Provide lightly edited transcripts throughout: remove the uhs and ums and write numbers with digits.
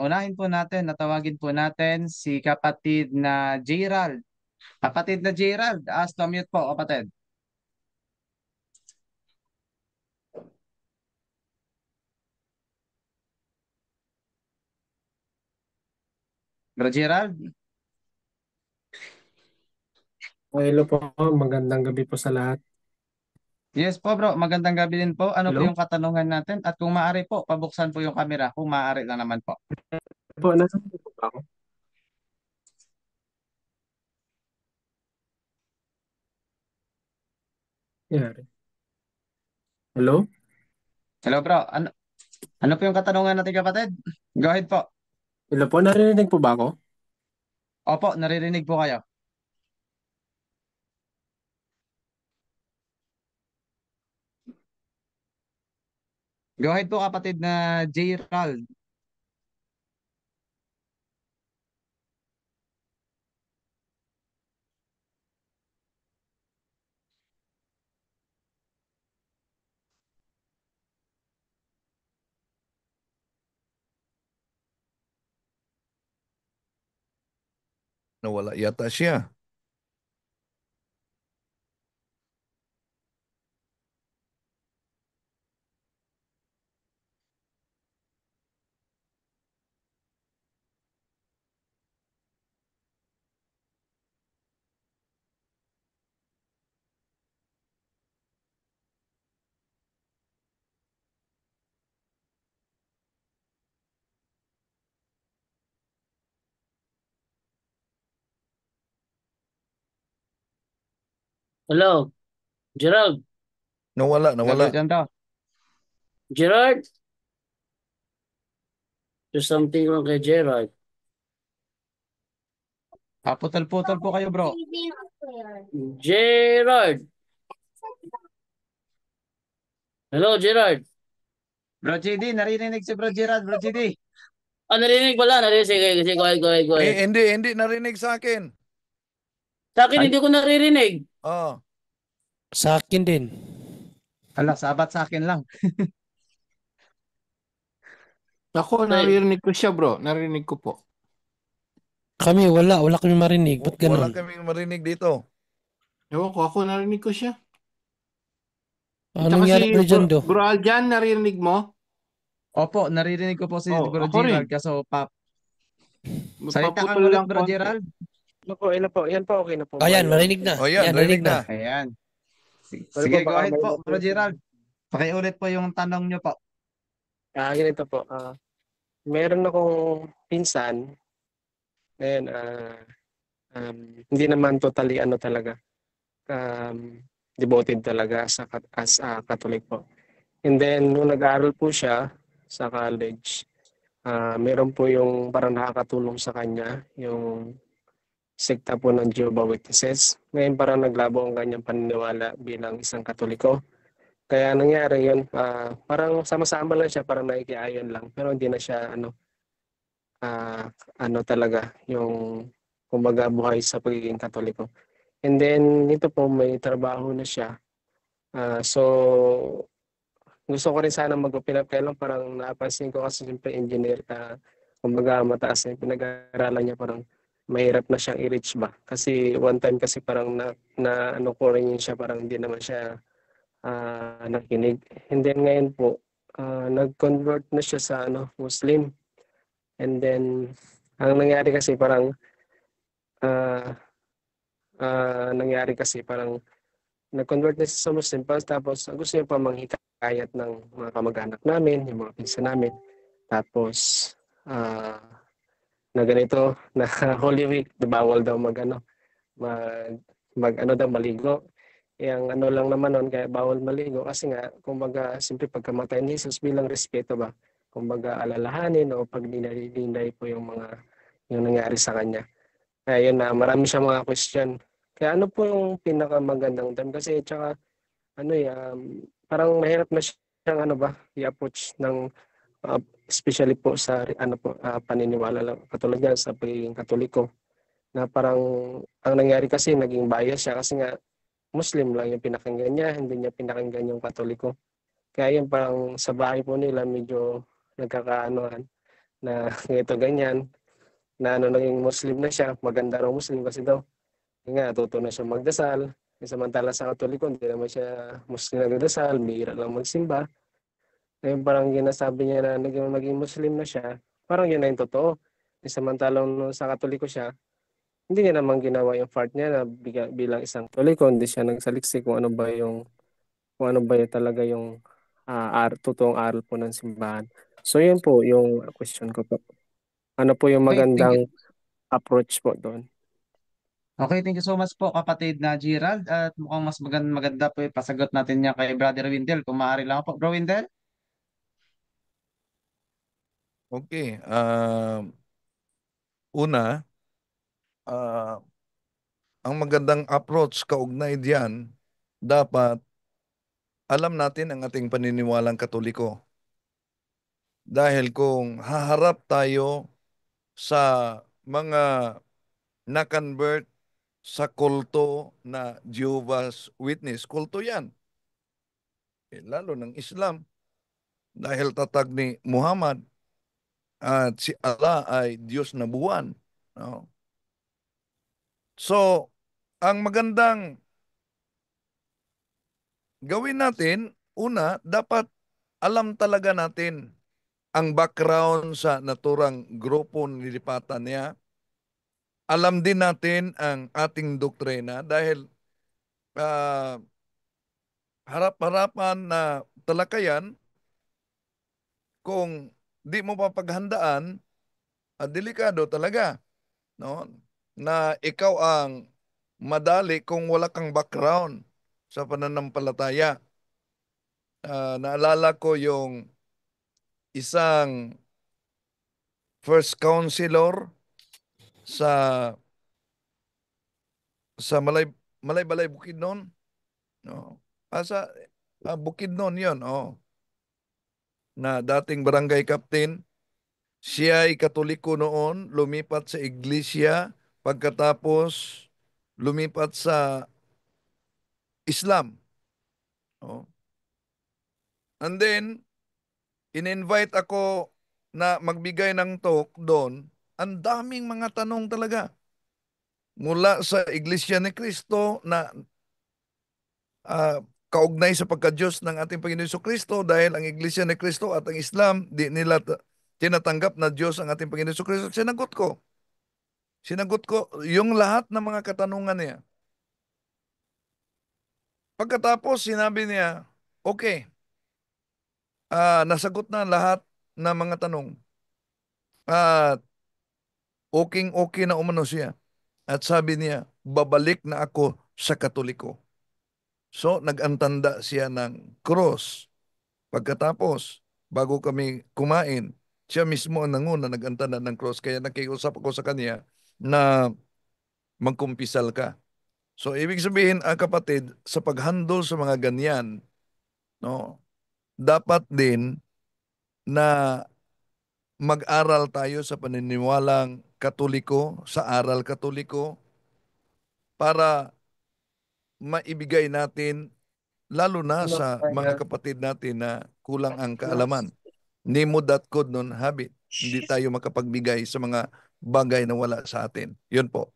Unahin po natin, natawagin po natin si kapatid na Gerald. Kapatid na Gerald, mute po kapatid. Bro Gerald? Hello po, magandang gabi po sa lahat. Yes po bro, magandang gabi din po. Ano po Hello? yung katanungan natin? At kung maaari po, pabuksan po yung camera. Kung maaari lang naman po. Po, nasaan po ba ako? Yari. Hello? Hello bro, ano po yung katanungan natin kapatid? Go ahead po. Hello po, naririnig po ba ako? Opo, naririnig po kayo. Go ahead po kapatid na Gerald. Nawala yata siya. Hello, Gerald. Nawala, Hello nawala. dyan bro. Gerald? There's something wrong kay Gerald. Putol-putol po kayo bro. Gerald! Hello, Gerald. Bro GD, naririnig si Bro Gerald, Bro GD. Narinig pala. Narinig. Sige, sige, go ahead, go ahead, go ahead. Hindi narinig sa akin. Sa akin, hindi ko naririnig. Oh. Sa akin din. Ala, sabat sa akin lang. Ako, naririnig ko siya bro. Naririnig ko po. Kami, wala kami marinig. Ba't Wala ganun? kaming marinig dito. Ewan ko, ako narinig ko siya. Anong Tsaka nangyari si ulit dyan, Do? Bro Aljan, naririnig mo? Opo, naririnig ko po si Oh, Bro ako rin. Gerald. Kaso salita kang Paputol ulit lang Bro konti. Gerald. Ilan po? Yan po, okay na po. Ayan, Maayos. marinig na. Oh, yan, Yan, narinig narinig na. na. Ayan. Ano Sige, po, go baka ahead may po, Bro maputol. Gerald. Pakiulit po yung tanong nyo po. Ganito po. Meron akong pinsan. Ngayon, hindi naman totally ano talaga. Devoted talaga as Catholic po. And then, nung nag-aaral po siya sa college, meron po yung parang nakakatulong sa kanya, yung sekta po ng Jehovah Witnesses. Ngayon parang naglabo ang kanyang paniniwala bilang isang Katoliko. Kaya nangyari yun, parang sama-sama lang siya, parang nakikiayon lang. Pero hindi na siya ano talaga, yung kumbaga buhay sa pagiging Katoliko. And then, ito po may trabaho na siya. So, gusto ko rin sana mag-open up, kaya lang parang napansin ko kasi siyempre engineer ka, kumbaga mataas na yung pinag-aaralan niya, parang mahirap na siyang i-reach ba. Kasi one time kasi parang na ano ko rin siya, parang hindi naman siya nakinig. And then ngayon po, nag-convert na siya sa Muslim. And then, ang nangyari kasi parang nangyari kasi parang nag-convert na siya sa Muslim tapos gusto niya pa manghikayat ng mga kamag-anak namin, yung mga pinsan namin. Tapos, na ganito, na Holy Week, bawal daw mag ano daw, maligo. Yung ano lang naman nun, kaya bawal maligo kasi nga, kumbaga, simple pagkamatay ni Jesus bilang respeto ba, kumbaga alalahanin o pagdinay po yung nangyari sa kanya. Kaya yun na, marami siya mga question. Kaya ano po yung pinakamagandang time? Kasi tsaka, parang mahirap na siyang i-approach ng, especially po sa paniniwala lang, katulad yan sa pagiging Katoliko, na parang ang nangyari kasi naging bias siya kasi nga Muslim lang yung pinakinggan niya, hindi niya pinakinggan yung Katoliko. Kaya yun parang sa bahay po nila medyo nagkakaanohan. na ito ganyan, na naging Muslim na siya, maganda raw Muslim kasi daw. Yun nga, tuto na siya magdasal. Samantala sa Katoliko, hindi naman siya Muslim nagdadasal, bihira lang magsimba. Ngayon parang ginasabi niya na naging Muslim na siya, parang yun na yung totoo. Samantalang nung sa Katoliko siya, hindi niya naman ginawa yung part niya na bilang isang Katoliko, hindi siya nagsaliksik kung ano ba yung talaga yung totoong aral po ng simbahan. So yun po yung question ko po. Ano po yung Okay, thank you. magandang approach po doon? Okay, thank you so much po kapatid na Gerald at mukhang mas maganda po yung pasagot natin niya kay Brother Windel. Kung maaari lang po, Bro Windel. Okay. Una, ah, ang magandang approach kaugnay diyan, dapat alam natin ang ating paniniwalang Katoliko. Dahil kung haharap tayo sa mga na-convert sa kulto na Jehovah's Witness, kulto yan. Lalo ng Islam. Dahil tatag ni Muhammad at si Allah ay Diyos na buwan. No? So, ang magandang gawin natin, una, dapat alam talaga natin ang background sa naturang grupo nilipatan niya. Alam din natin ang ating doktrina dahil harap-harapan na talakayan, kung di mo papaghandaan, delikado talaga, no? Na ikaw ang madali kung wala kang background sa pananampalataya. Naalala ko yung isang first counselor sa Malay Bukidnon, no? Sa Bukidnon 'yon, na dating barangay captain. Siya ay Katoliko noon, lumipat sa iglesia, pagkatapos lumipat sa Islam. Oh. And then, in-invite ako na magbigay ng talk doon. Ang daming mga tanong talaga. Mula sa Iglesia ni Cristo na kaugnay sa pagka-Diyos ng ating Panginoon Jesucristo, dahil ang Iglesia ni Cristo at ang Islam, di nila tinatanggap na Diyos ang ating Panginoon Jesucristo. Sinagot ko yung lahat ng mga katanungan niya. Pagkatapos, sinabi niya, okay, nasagot na lahat ng mga tanong. At okay na umano siya. At sabi niya, babalik na ako sa Katoliko. So, nag-antanda siya ng cross. Pagkatapos, bago kami kumain, siya mismo ang nanguna nag-antanda ng cross. Kaya nakiusap ako sa kanya na magkumpisal ka. So, ibig sabihin, kapatid, sa paghandle sa mga ganyan, no, dapat din na mag-aral tayo sa paniniwalang Katoliko, sa aral Katoliko, para maibigay natin, lalo na sa mga kapatid natin na kulang ang kaalaman. Nemo that could non habit. Hindi tayo makapagbigay sa mga bagay na wala sa atin. Yun po.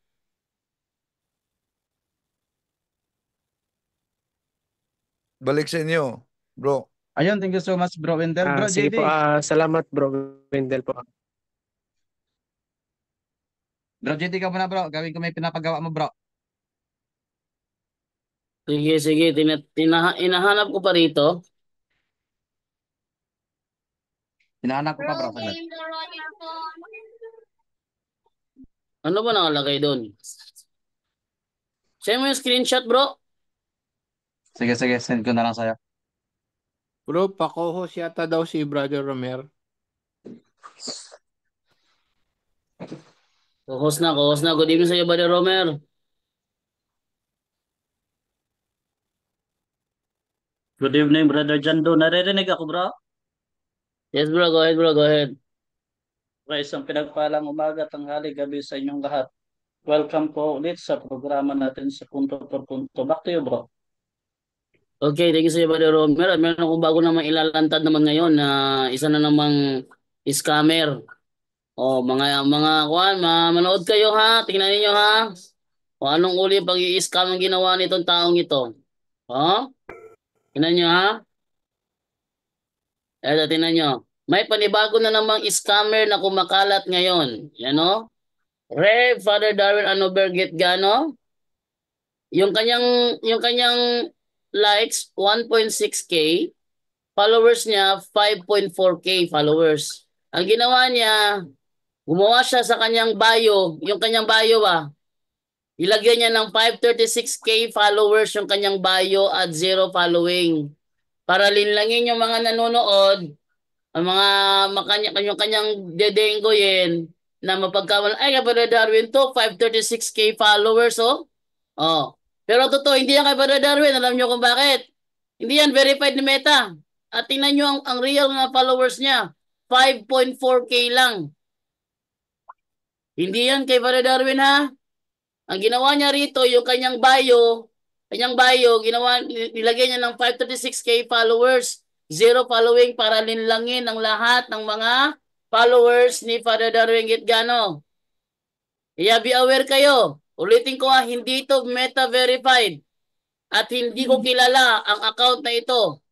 Balik sa inyo, bro. Ayun, thank you so much, Bro Windel. Bro Sige JD. po, salamat Bro Wendell po. Bro JD ka muna, bro. Gawin ko may pinapagawa mo, bro. Sige. Inahanap ko pa rito. Hinahanap ko pa, bro. Saglit. Ano ba nakalagay doon? Send mo yung screenshot, bro. Sige, send ko na lang sa'yo. Bro, pa-co-host yata daw si Brother Romer. Host na. Good evening sa iyo, Brother Romer. Good evening, Brother Jando. Naririnig ako, bro? Yes, bro. Go ahead. Okay, isang pinagpalang umaga, tanghali, gabi sa inyong lahat. Welcome po ulit sa programa natin sa Punto por Punto. Back to you, bro. Okay, thank you sa iyo, Brother Romer. At meron akong bago naman ilalantad naman ngayon na isa na namang scammer Oh, mga kuan, manood kayo ha. Tingnan niyo ha. Kung anong uli pag-i-scam ang ginawa nitong taong ito. Oh? Tingnan niyo ha. Eto, tingnan niyo. May panibago na namang scammer na kumakalat ngayon. Yan o. Rev Father Darwin Anoberget Gano. Yung kanyang likes 1.6K, followers niya 5.4K followers. Ang ginawa niya, gumawa siya sa kanyang bio, yung kanyang bio ilagyan niya ng 536K followers yung kanyang bio at 0 following. Para linlangin yung mga nanonood, ang mga kanyang dedenggoyin na mapagkamal, ay Brother Darwin to, 536K followers Oh. Pero totoo, hindi yan kay Brother Darwin. Alam niyo kung bakit? Hindi yan verified ni Meta. At tingnan niyo ang real na followers niya. 5.4K lang. Hindi yan kay Brother Darwin ha. Ang ginawa niya rito, yung kanyang bio, nilagay niya ng 536K followers, 0 following para linlangin ang lahat ng mga followers ni Father Darwin Gitgano. Kaya be aware kayo. Ulitin ko hindi ito Meta verified. At hindi ko kilala ang account na ito.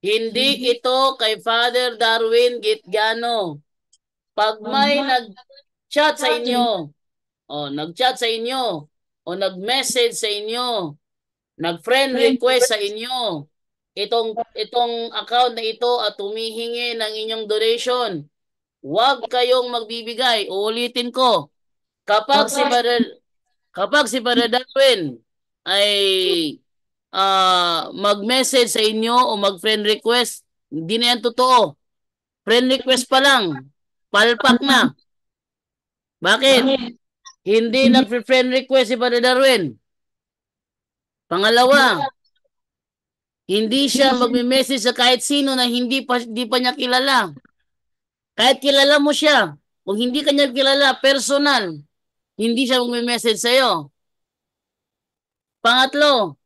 Hindi ito kay Father Darwin Gitgano. Pag may nag-chat sa inyo, nag-chat sa inyo, o nag-message sa inyo, nag-friend request sa inyo, itong account na ito at humihingi ng inyong donation, huwag kayong magbibigay. Uulitin ko, kapag si Father Darwin ay mag-message sa inyo o mag-friend request, hindi na yan totoo. Friend request pa lang, palpak na. Bakit? Hindi nag-friend request si Father Darwin. Pangalawa, hindi siya magme-message sa kahit sino na hindi pa niya kilala. Kahit kilala mo siya, kung hindi ka niya kilala, personal, hindi siya magme-message sa'yo. Pangatlo,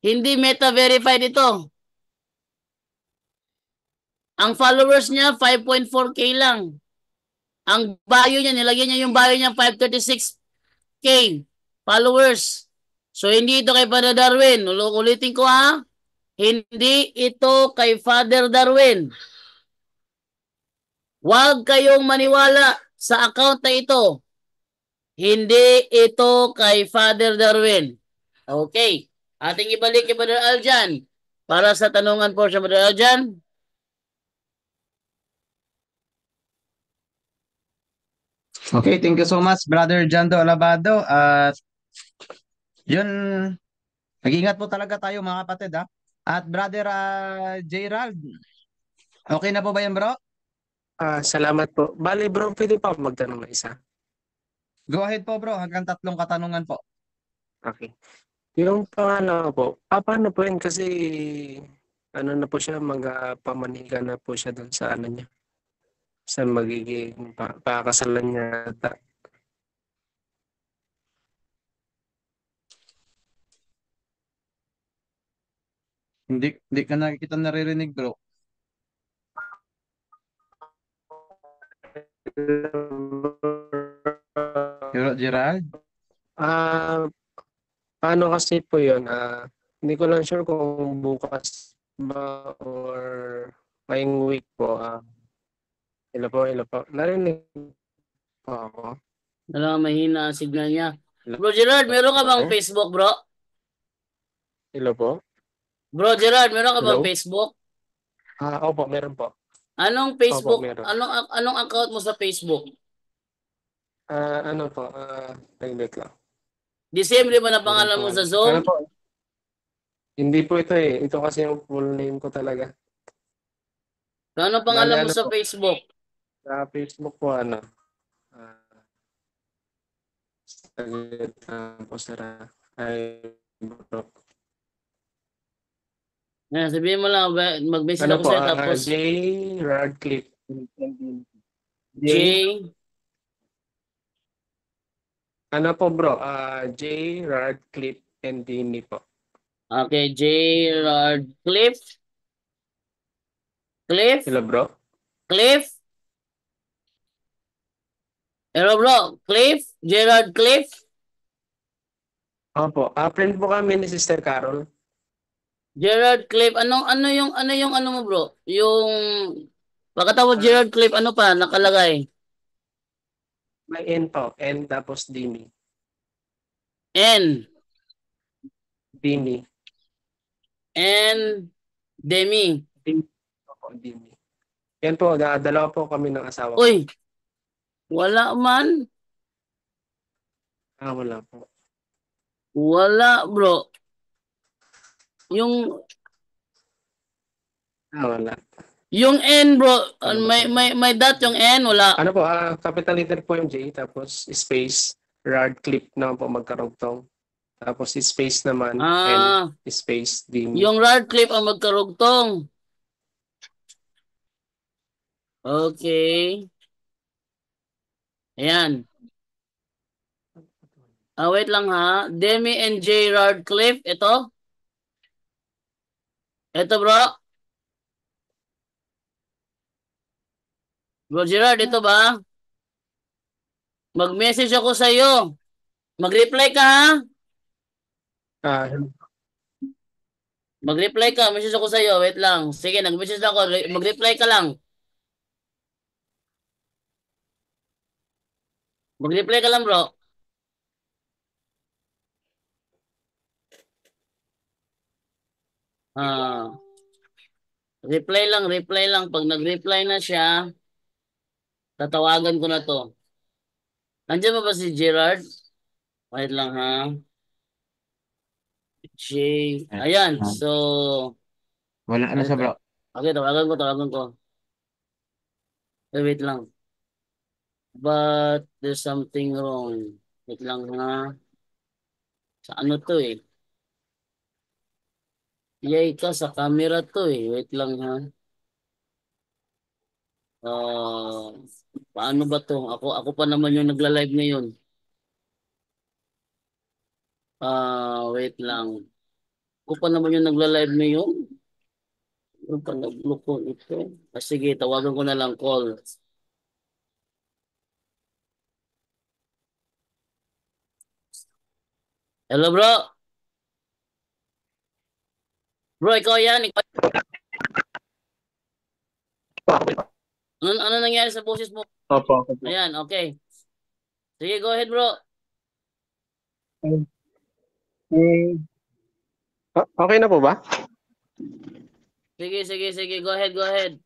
hindi Meta verified ito. Ang followers niya 5.4K lang. Ang bio niya, nilagyan niya yung bio niya 536K followers. So hindi ito kay Father Darwin. Ulitin ko hindi ito kay Father Darwin. Huwag kayong maniwala sa account na ito. Hindi ito kay Father Darwin. Okay. Ating ibalik kay Brother Aljan. Para sa tanungan po siya, Brother Aljan. Okay, thank you so much, Brother Jando Alabado. Yun, mag-ingat po talaga tayo mga kapatid At Brother Gerald, okay na po ba yan bro? Salamat po. Bali bro, pwede pa ako magtanong na isa? Go ahead po bro, hanggang 3 katanungan po. Okay. Yung pangalawa po, paano po yun? Kasi ano na po siya, pamaniga na po siya doon sa ano niya. Sa magiging pakakasalan niya. Hindi ka nakikita naririnig bro. Gerald? Paano kasi po yun? Hindi ko lang sure kung bukas ba or ngayong week po. Hello po. Narinig po ako. Mahina ang signal niya. Bro Gerard, meron ka bang Facebook, bro? Hello po. Bro Gerard, meron ka bang Hello? Facebook? Opo, meron po. Anong Facebook? Opo, meron. Anong account mo sa Facebook? Ano po? Wait lang. December ba na pangalan mo sa Zoom? Ano po? Hindi po ito eh. Ito kasi yung full name ko talaga. Ano pangalan mo Ano sa po? Facebook? Sa Facebook po po sara ay bro. Sabihin mo lang, mag-message Ano ako po? sa'yo tapos J. Radcliffe. J. Ano po bro? J. Radcliffe and Dini po. Okay, J. Radcliffe. Cliff? Hello bro? Cliff? Hello bro, Cliff? Gerard Cliff? Opo, friend po kami ni Sister Carol. Gerard Cliff, ano yung ano mo bro? Yung pagkatapos Gerard Cliff, ano pa nakalagay? May N po, N tapos Dini. N. Dini. N. Demi. Dini. Opo, Dini. Yan po, dalawa po kami ng asawa ko. Uy, wala man. Wala po. Wala bro. Yung Wala. yung N bro, Ano ba may dot yung N, wala. Ano po, capital letter po yung J, tapos space, Radcliffe naman po magkarugtong. Tapos space naman, N, space, Dini. Yung Radcliffe ang magkarugtong. Okay. Ayan. Wait lang ha. Demi and J. Radcliffe. Ito. Ito bro. Bro Gerard, ito ba? Mag-message ako sa iyo. Mag-reply ka ha? Mag-reply ka. Message ako sa iyo. Wait lang. Sige, nag-message ako. Mag-reply ka lang. Mag-reply ka lang bro. Reply lang, reply lang. Pag nag-reply na siya, tatawagan ko na to. Nandiyan ba si Gerard? Wait lang ha. J. Ayan. So, Wala na siya, bro. okay, tawagan ko. Wait lang. But there's something wrong. Wait lang ha. Sa ano to eh? Yay ka sa camera to eh. Wait lang ha. Paano ba to? Ako pa naman yung nagla-live ngayon. Wait lang. Ako pa naman yung nagla-live ngayon. Yung pa nag-block ito. Sige, tawagan ko na lang call. Hello bro. Bro, ikaw yan. Ano nangyari sa boses mo? Opo. Ayan, okay. Sige, go ahead bro. Okay na po ba? Sige. Go ahead.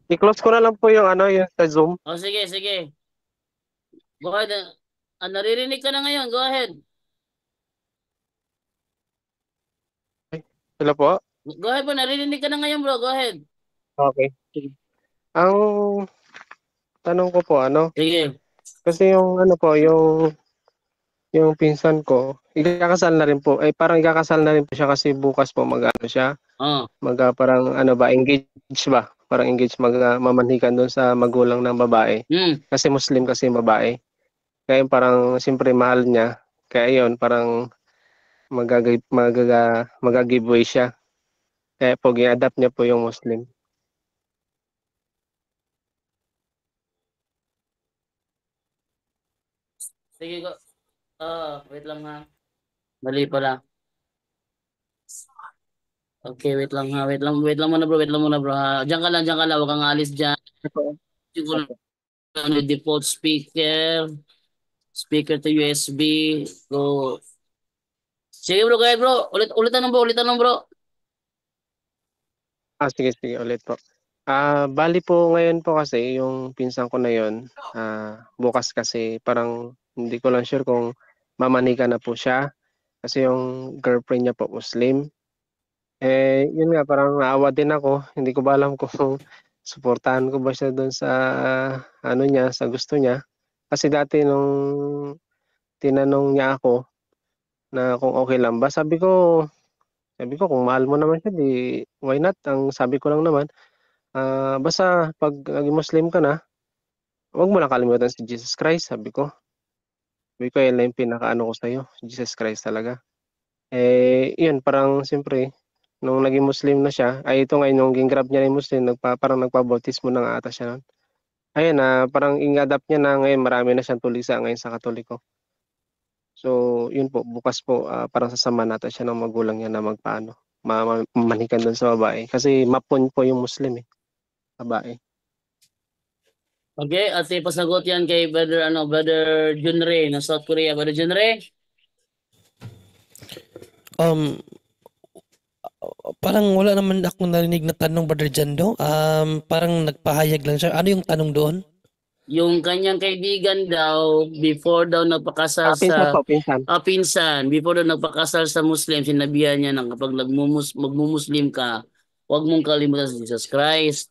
I-close ko na lang po yung yung sa Zoom. Sige. Go ahead. Naririnig ka na ngayon. Go ahead. Hello po? Go ahead bro. Naririnig ka na ngayon bro. Go ahead. Okay. Ang tanong ko po, Sige. kasi yung yung pinsan ko, ikakasal na rin po. Parang ikakasal na rin po siya kasi bukas po siya. Parang engage ba? Parang engage mamanhikan doon sa magulang ng babae. Kasi Muslim kasi yung babae. Kaya parang siyempre mahal niya. Kaya yun, parang mag-giveaway siya. Kaya po, i-adapt niya po yung Muslim. Sige, go. Wait lang ha. Mali pala. Okay, wait lang ha. Wait lang muna bro ha. Diyan ka lang. Huwag kang alis dyan. Siguro default speaker to USB. Go. Sige bro, kaya bro. Ulitan lang bro. Sige, ulit po. Bali po ngayon po kasi yung pinsan ko na yun, bukas kasi parang hindi ko lang sure kung mamanika na po siya kasi yung girlfriend niya po Muslim. Yun nga, parang naawa din ako. Hindi ko ba alam kung suportahan ko ba siya doon sa niya, sa gusto niya. Kasi dati nung tinanong niya ako na kung okay lang ba, sabi ko kung mahal mo naman siya, di why not? Ang sabi ko lang naman, basta pag naging Muslim ka na, huwag mo lang kalimutan si Jesus Christ, sabi ko. Yan lang yung pinakaano ko sa'yo, Jesus Christ talaga. Yun, parang siyempre, Nung naging Muslim na siya, ay ito ngayon, nung gingrab niya yung Muslim, parang nagpabautismo na nga ata siya nun. Ayun parang in-adapt niya na ngayon, marami na siyang tulisa ngayon sa Katoliko. So, yun po, bukas po, parang sasama natin siya ng magulang niya na magpaano, manikan doon sa babae. Kasi mapon po yung Muslim babae. Okay, at ipasagot yan kay Brother Junre ng South Korea. Brother Junre? Parang wala naman akong narinig na tanong, Brother Jando. Parang nagpahayag lang siya. Ano yung tanong doon? Yung kanyang kaibigan daw, before daw nagpakasal Pinsan sa po, pinsan. pinsan, before daw nagpakasal sa Muslim, sinabihan niya na kapag magmumuslim ka, huwag mong kalimutan si Jesus Christ.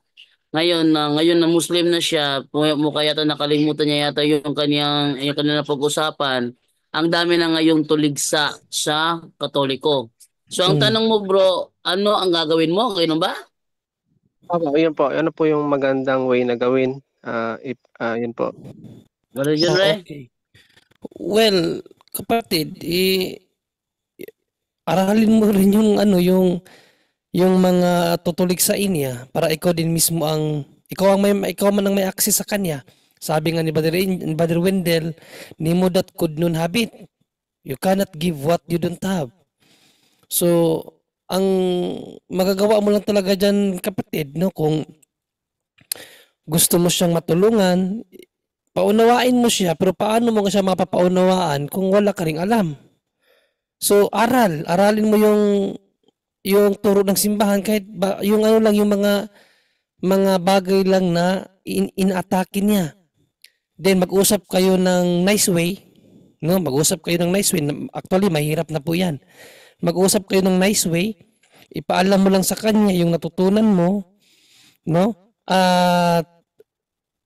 Ngayon na Muslim na siya, mukha yata nakalimutan niya yata yung kanyang pag-usapan. Ang dami na ngayong tuligsa sa Katoliko. So ang tanong mo, bro, ano ang gagawin mo? Ganoon ba? Yun po. Ano po yung magandang way na gawin? Yun po. Brother Junre? Okay. Well, kapatid, aralin mo rin yung yung mga tutulig sa inya para ikaw din mismo ikaw man ang may access sa kanya. Sabi nga ni Brother Wendell, nimo that could nun habit. You cannot give what you don't have. So, ang magagawa mo lang talaga dyan, kapatid, no, kung gusto mo siyang matulungan, paunawain mo siya, pero paano mo siya mapapaunawaan kung wala ka ring alam? So, aralin mo yung turo ng simbahan, kahit yung yung mga bagay lang na inatake niya. Then mag-usap kayo ng nice way, no? Mag-usap kayo ng nice way. Actually, mahirap na po 'yan. Mag-usap kayo ng nice way. Ipaalam mo lang sa kanya yung natutunan mo, no? At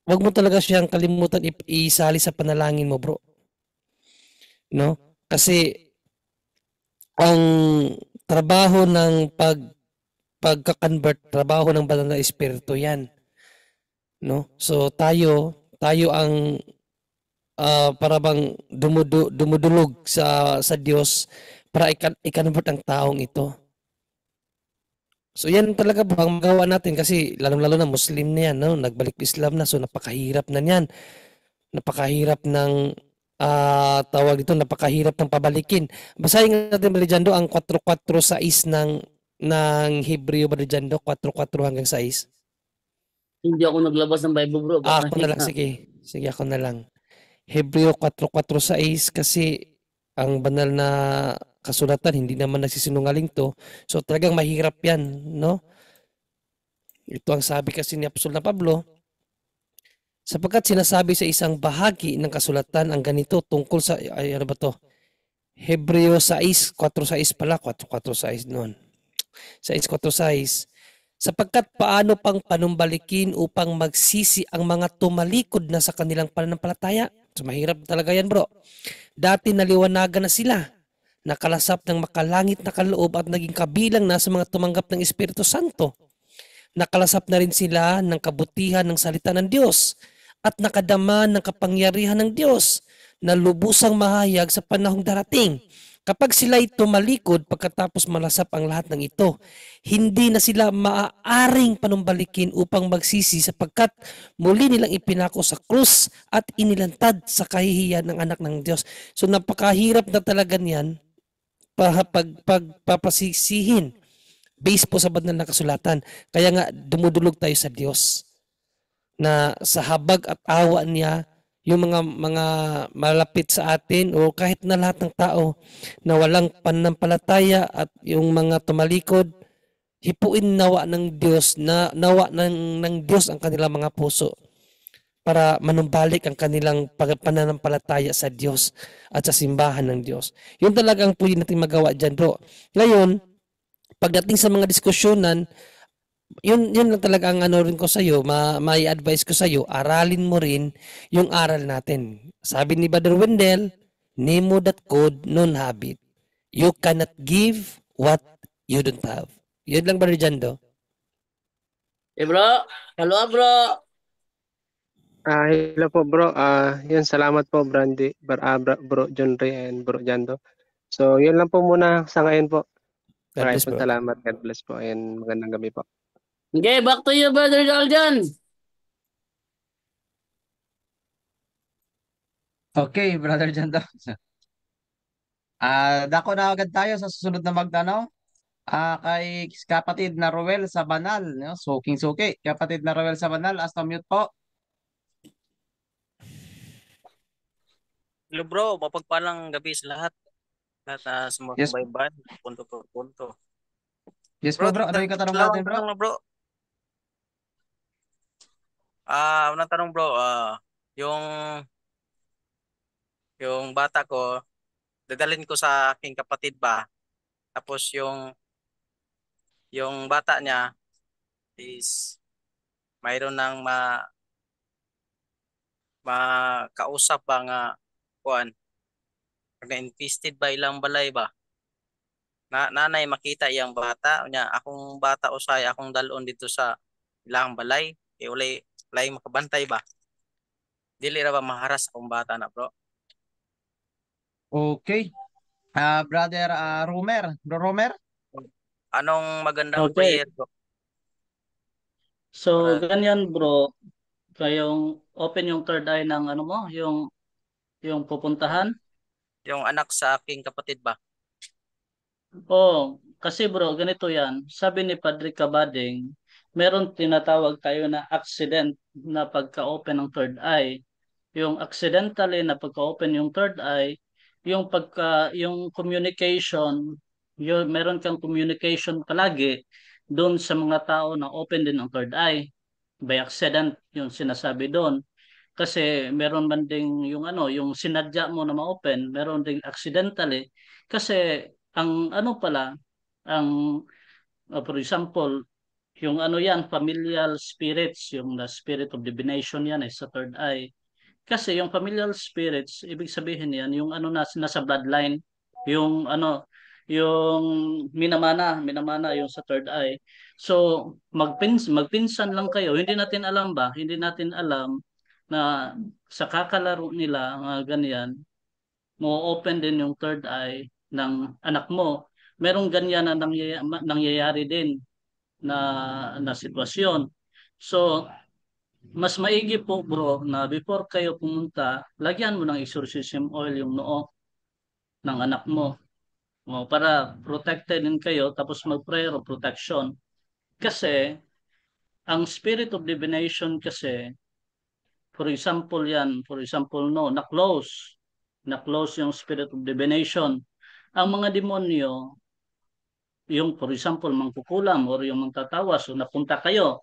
wag mo talaga siyang kalimutan isali sa panalangin mo, bro. No? Kasi ang trabaho ng pagka-convert, trabaho ng banal na espiritu 'yan. No? So tayo ang para bang dumudulog sa Diyos para i-convert ang taong ito. So yan talaga bro ang magawa natin kasi lalong-lalo na Muslim na yan, no? Nagbalik Islam na, so napakahirap na niyan. Napakahirap ng tawag dito, napakahirap ng pabalikin. Basahin natin Balijando ang 4:4-6 ng Hebreo, Balijando, 4:4 hanggang 6. Hindi ako naglabas ng Bible, bro. Ako na lang, sige. Sige, ako na lang. Hebreo 4:4-6 kasi ang banal na kasulatan, hindi naman nagsisinungaling to. So talagang mahirap yan, no? Ito ang sabi kasi ni Apostol na Pablo, sapagkat sinasabi sa isang bahagi ng kasulatan ang ganito tungkol sa, ano ba to? Hebreo 6:4-6 pala, 4:4-6 noon. 6:4-6. Sapagkat paano pang panumbalikin upang magsisi ang mga tumalikod na sa kanilang pananampalataya? So mahirap talaga yan, bro. Dati naliwanagan na sila, nakalasap ng makalangit na kaloob at naging kabilang na sa mga tumanggap ng Espiritu Santo. Nakalasap na rin sila ng kabutihan ng salita ng Diyos at nakadama ng kapangyarihan ng Diyos na lubusang mahayag sa panahong darating. Kapag sila'y tumalikod pagkatapos malasap ang lahat ng ito, hindi na sila maaaring panumbalikin upang magsisi sapagkat muli nilang ipinako sa krus at inilantad sa kahihiyan ng anak ng Diyos. So napakahirap na talaga niyan pagpapasisihin based po sa banal na kasulatan. Kaya nga dumudulog tayo sa Diyos na sa habag at awa niya yung mga malapit sa atin o kahit na lahat ng tao na walang pananampalataya at yung mga tumalikod, hipuin nawa ng Diyos, nawa ng Diyos ang kanilang mga puso para manumbalik ang kanilang pananampalataya sa Diyos at sa simbahan ng Diyos. Yun talagang pwede natin magawa dyan, bro. Ngayon, pagdating sa mga diskusyonan, yun lang talaga ang rin ko sa iyo, may advice ko sa iyo, aralin mo rin yung aral natin. Sabi ni Brother Wendell, nemo that could non habit. You cannot give what you don't have. Yun lang, Brother Jando. Bro, hello bro. Hello po bro. Yun, salamat po Bro John Ray and Bro Jando. So yun lang po muna sa ngayon po. God Maraming bless, po bro. salamat. God bless po and magandang gabi po. Okay, back to you, Brother Aljan. Okay, Brother Jando. Dako na agad tayo sa susunod na magtanong. Kay kapatid na Roel sa Banal, no? Suking-suki. Kapatid na Roel sa Banal, hasta mute po. Hello bro, mapagpalang gabi sa lahat. Lahat na Yes, sumusubaybay, punto por punto. yes po Bro, bro. Ano yung katanong natin dalawang bro? tanong na bro. Unang tanong bro, yung yung bata ko, dadalhin ko sa aking kapatid ba? Tapos yung bata niya is mayroon ng makausap ba nga kuan, pag na-infested ba ilang balay ba? Nanay makita iyang bata nya akong bata usay akong dalon dito sa ilang balay ulay makabantay ba dili ra ba maharas akong bata na bro. Okay. Brother Romer. Bro Romer? Anong magandang Okay. prayer bro So, para ganyan bro. Kayong open yung third eye ng ano mo, yung pupuntahan. yung anak sa aking kapatid ba? Oh, kasi bro, ganito yan. Sabi ni Padre Cabading, meron tinatawag tayo na accident na pagka-open ng third eye. Yung accidentally na pagka-open yung third eye, yung communication, meron kang communication palagi doon sa mga tao na open din ang third eye. By accident, yung sinasabi doon. Kasi meron man ding yung ano, yung sinadya mo na ma-open, meron ding accidentally. Kasi ang ano pala, ang for example, yung ano yan, familial spirits, yung the spirit of divination yan sa third eye. Kasi yung familial spirits, ibig sabihin yan, yung ano nasa bloodline, yung ano, yung minamana yung sa third eye. So, magpinsan lang kayo. Hindi natin alam ba? Hindi natin alam na sa kakalaro nila, mga ganyan, mo open din yung third eye ng anak mo. Merong ganyan na nangyayari din na sitwasyon. So, mas maigi po bro na before kayo pumunta, lagyan mo ng exorcism oil yung noo ng anak mo. Para protected din kayo tapos mag-prayer of protection. Kasi ang spirit of divination kasi, for example no, na-close yung spirit of divination. Ang mga demonyo, yung for example mangkukulam or yung mangtatawas, so napunta kayo,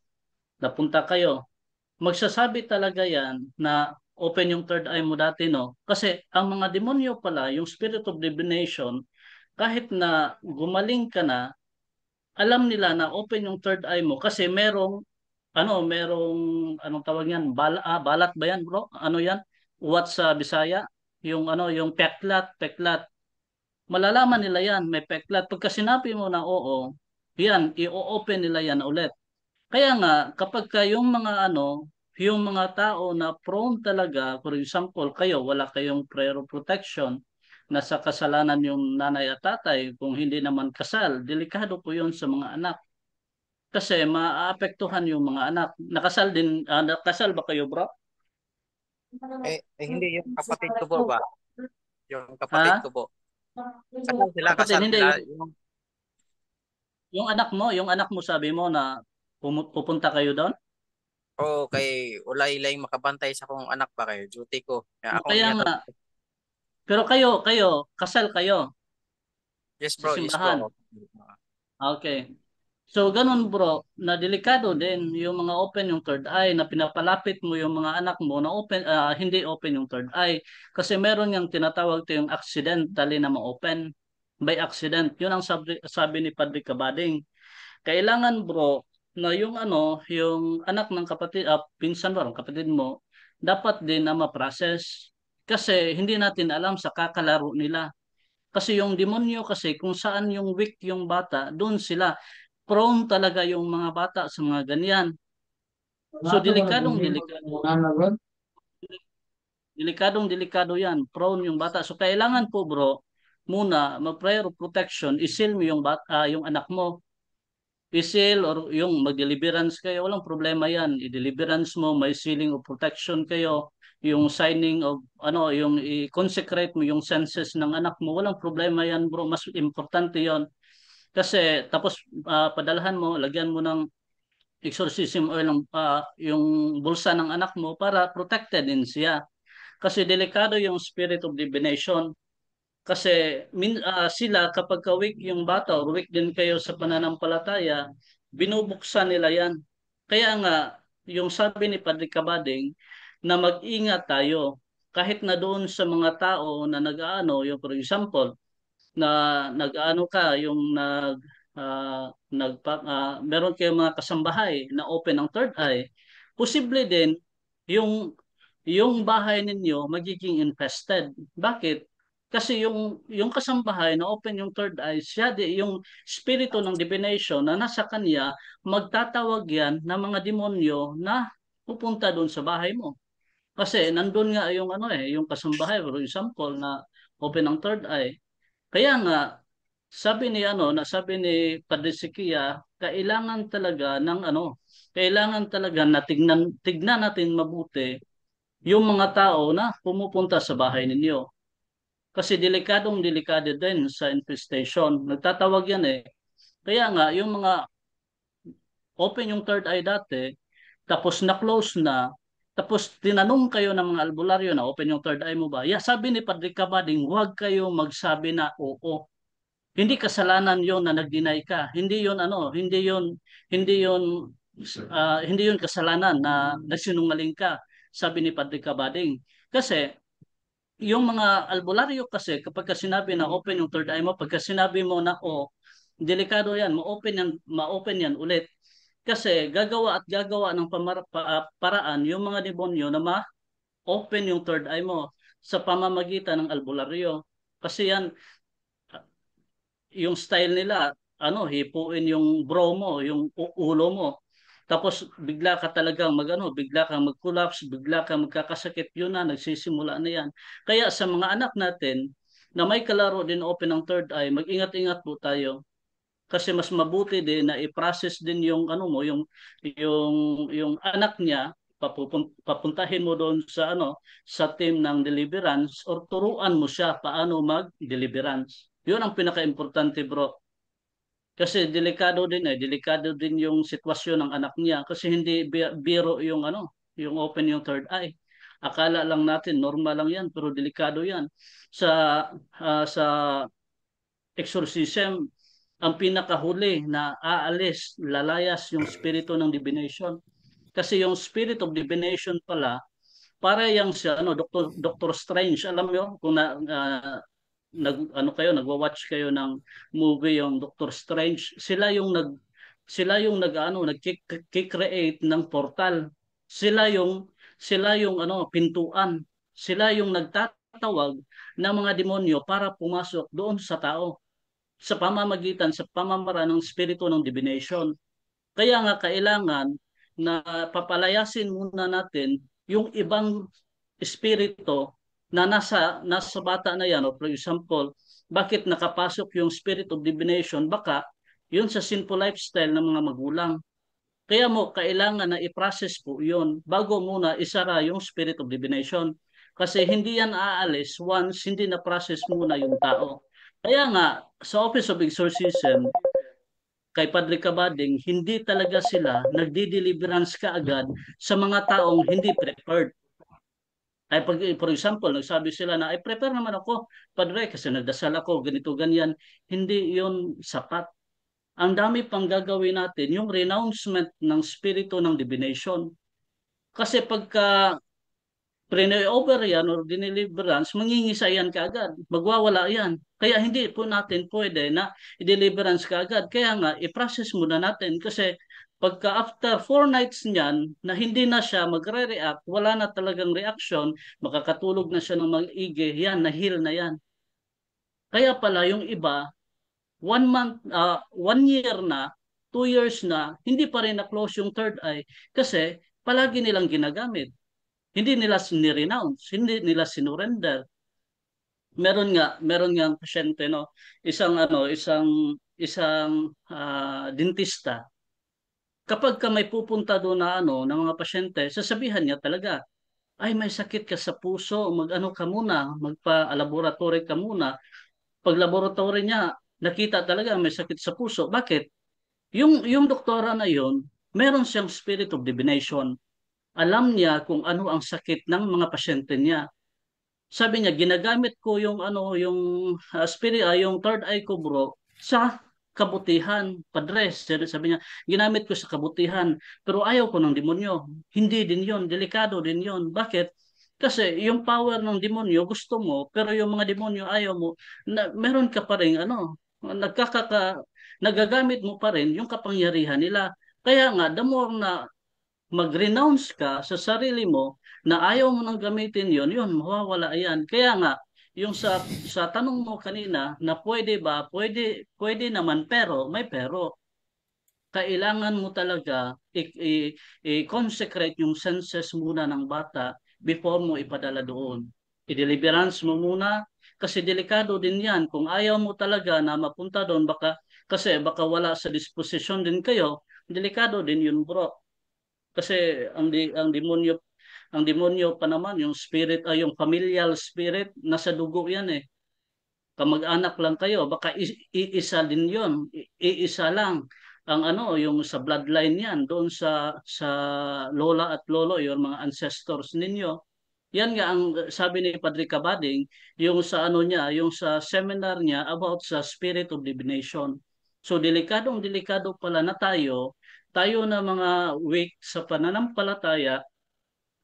magsasabi talaga yan na open yung third eye mo dati, no? Kasi ang mga demonyo pala, yung spirit of divination, kahit na gumaling ka na, alam nila na open yung third eye mo kasi merong anong tawag yan? Balat ba yan, bro? Ano yan? What sa Bisaya? Yung ano, yung peklat. Malalaman nila yan, may peklat. Pagka sinabi mo na oo, yan, i-open nila yan ulit. Kaya nga, kapag yung mga ano, yung mga tao na prone talaga, for example, kayo, wala kayong prayer of protection, nasa kasalanan yung nanay at tatay, kung hindi naman kasal, delikado po yun sa mga anak. Kasi maapektuhan yung mga anak. Nakasal ba kayo, bro? Hindi yung kapatid ko po ba yung kapatid Ha? ko po Kapatid, kasal hindi. sila Yung anak mo sabi mo na pupunta kayo doon? kay ulay makabantay sa akong anak ba kay duty ko kaya akong Kaya ihatod. nga, pero kayo, kasal kayo Yes sa bro, yes bro. simbahan. Okay. So, ganun bro, na delikado din yung mga open yung third eye, na pinapalapit mo yung mga anak mo na hindi open yung third eye. Kasi meron yung tinatawag to yung accidentally na ma-open by accident. Yun ang sabi ni Padre Cabading. Kailangan bro, na yung ano, yung anak ng kapatid, pinsan mo, kapatid mo, dapat din na ma-process. Kasi hindi natin alam sa kakalaro nila. Kasi yung demonyo kasi kung saan yung weak yung bata, doon sila. Prone talaga yung mga bata sa mga ganyan. So delikadong delikado yan. Prone yung bata. So kailangan po bro muna, mag-prayer of protection, isil mo yung anak mo. Isil or yung mag-deliverance kayo, walang problema yan. I-deliverance mo, may sealing of protection kayo, yung signing of, yung i-consecrate mo yung senses ng anak mo, walang problema yan bro. Mas importante yon. Kasi tapos padalhan mo, lagyan mo ng exorcism oil yung bulsa ng anak mo para protected din siya. Kasi delikado yung spirit of divination. Kasi sila kapag weak yung bata or weak din kayo sa pananampalataya, binubuksan nila yan. Kaya nga, yung sabi ni Padre Cabading na mag-ingat tayo kahit na doon sa mga tao na nag-aano, yung for example, na nag-aano ka, yung meron kayong mga kasambahay na open ang third eye, posible din yung bahay ninyo magiging infested. Bakit? Kasi yung kasambahay na open yung third eye, yung spirito ng divination na nasa kanya, magtatawag yan ng mga demonyo na pupunta doon sa bahay mo. Kasi nandun nga yung kasambahay, for example, na open ang third eye. Kaya nga, sabi ni Padre Sikia, kailangan talaga na tignan natin mabuti yung mga tao na pumupunta sa bahay ninyo. Kasi delikado din sa infestation. Nagtatawag yan eh. Kaya nga, yung mga open yung third eye dati, tapos na-close na, tapos tinanong kayo ng mga albularyo na open yung third eye mo ba? Sabi ni Padre Cabading, huwag kayo magsabi na oo. Hindi kasalanan yon na nag-deny ka. Hindi yon kasalanan na nagsinungaling ka, sabi ni Padre Cabading. Kasi yung mga albularyo kasi kapag sinabi na open yung third eye mo, pagka sinabi mo na delikado yan, ma-open yan ulit. Kasi gagawa ng paraan yung mga demonyo na ma-open yung third eye mo sa pamamagitan ng albularyo. Kasi yan, yung style nila, hipuin yung bro mo, yung ulo mo. Tapos bigla ka talagang bigla kang mag-collapse, bigla kang magkakasakit, yun na, nagsisimula na yan. Kaya sa mga anak natin, na may kalaro din open ng third eye, mag-ingat-ingat po tayo. Kasi mas mabuti din na i-process din yung yung anak niya, papuntahin mo doon sa team ng deliverance or turuan mo siya paano mag-deliverance. Yun ang pinaka-importante bro. Kasi delikado din yung sitwasyon ng anak niya kasi hindi biro yung open yung third eye. Akala lang natin normal lang yan pero delikado yan. Sa exorcism, ang pinakahuli na lalayas yung spirito ng divination. Kasi yung spirit of divination pala, para yang siya Doctor Strange, alam mo kung nagwa-watch kayo ng movie yung Doctor Strange, sila yung nag-create ng portal. Sila yung pintuan. Sila yung nagtatawag ng mga demonyo para pumasok doon sa tao sa pamamaraan ng spirito ng divination. Kaya nga kailangan na papalayasin muna natin yung ibang espiritu na nasa bata na yan. Or for example, bakit nakapasok yung spirit of divination? Baka yun sa sinful lifestyle ng mga magulang. Kaya kailangan na i-process po yun bago muna isara yung spirit of divination. Kasi hindi yan aalis once hindi na-process muna yung tao. Kaya nga, sa Office of Exorcism, kay Padre Cabading, hindi talaga sila nagdi-deliverance kaagad sa mga taong hindi prepared. Ay for example, nagsabi sila na ay prepare naman ako, Padre, kasi nagdasal ako, ganito, ganyan. Hindi yun sapat. Ang dami pang gagawin natin, yung renouncement ng spirito ng divination. Kasi pagka pre-over yan or dineliverance, mangingisa yan kaagad. Magwawala yan. Kaya hindi po natin pwede na i-deliverance kaagad. Kaya nga, i-process muna natin kasi pagka after 4 nights niyan na hindi na siya magre-react, wala na talagang reaction, makakatulog na siya ng mag-igi, yan, na-heal na yan. Kaya pala yung iba, 1 month, 1 year na, 2 years na, hindi pa rin na-close yung third eye kasi palagi nilang ginagamit. Hindi nila sinirenounce, hindi nila sinurrender. meron nga ang pasyente, no, isang dentista. Kapag ka may pupunta doon na ng mga pasyente, sasabihan niya talaga, ay may sakit ka sa puso, mag-ano ka muna, magpa-laboratory ka muna. Pag laboratory niya, nakita talaga may sakit sa puso. Bakit? Yung doktora na yon, meron siyang spirit of divination. Alam niya kung ano ang sakit ng mga pasyente niya. Sabi niya, ginagamit ko yung third eye ko, bro, sa kabutihan, padre. Sabi niya, ginamit ko sa kabutihan, pero ayaw ko ng demonyo. Hindi din yon, delikado din yon. Bakit? Kasi yung power ng demonyo gusto mo, pero yung mga demonyo ayaw mo, meron ka pa rin nagagamit mo pa rin yung kapangyarihan nila. Kaya nga, the more na mag-renounce ka sa sarili mo na ayaw mo nang gamitin yun, mawawala yan. Kaya nga, yung sa tanong mo kanina na pwede ba, pwede naman, pero may pero. Kailangan mo talaga i-consecrate yung senses muna ng bata before mo ipadala doon. I-deliverance mo muna kasi delikado din yan. Kung ayaw mo talaga na mapunta doon, kasi baka wala sa disposition din kayo, delikado din yun, bro. Kasi ang demonyo pa naman, yung spirit ay yung familial spirit, nasa dugo yan eh. Kamag-anak lang kayo, baka iisa din yon, iisa lang ang yung sa bloodline yan, doon sa lola at lolo, yung mga ancestors ninyo. Yan nga ang sabi ni Padre Cabading, yung sa niya, yung sa seminar niya about sa spirit of divination. So delikadong-delikado pala na tayo na mga weak sa pananampalataya,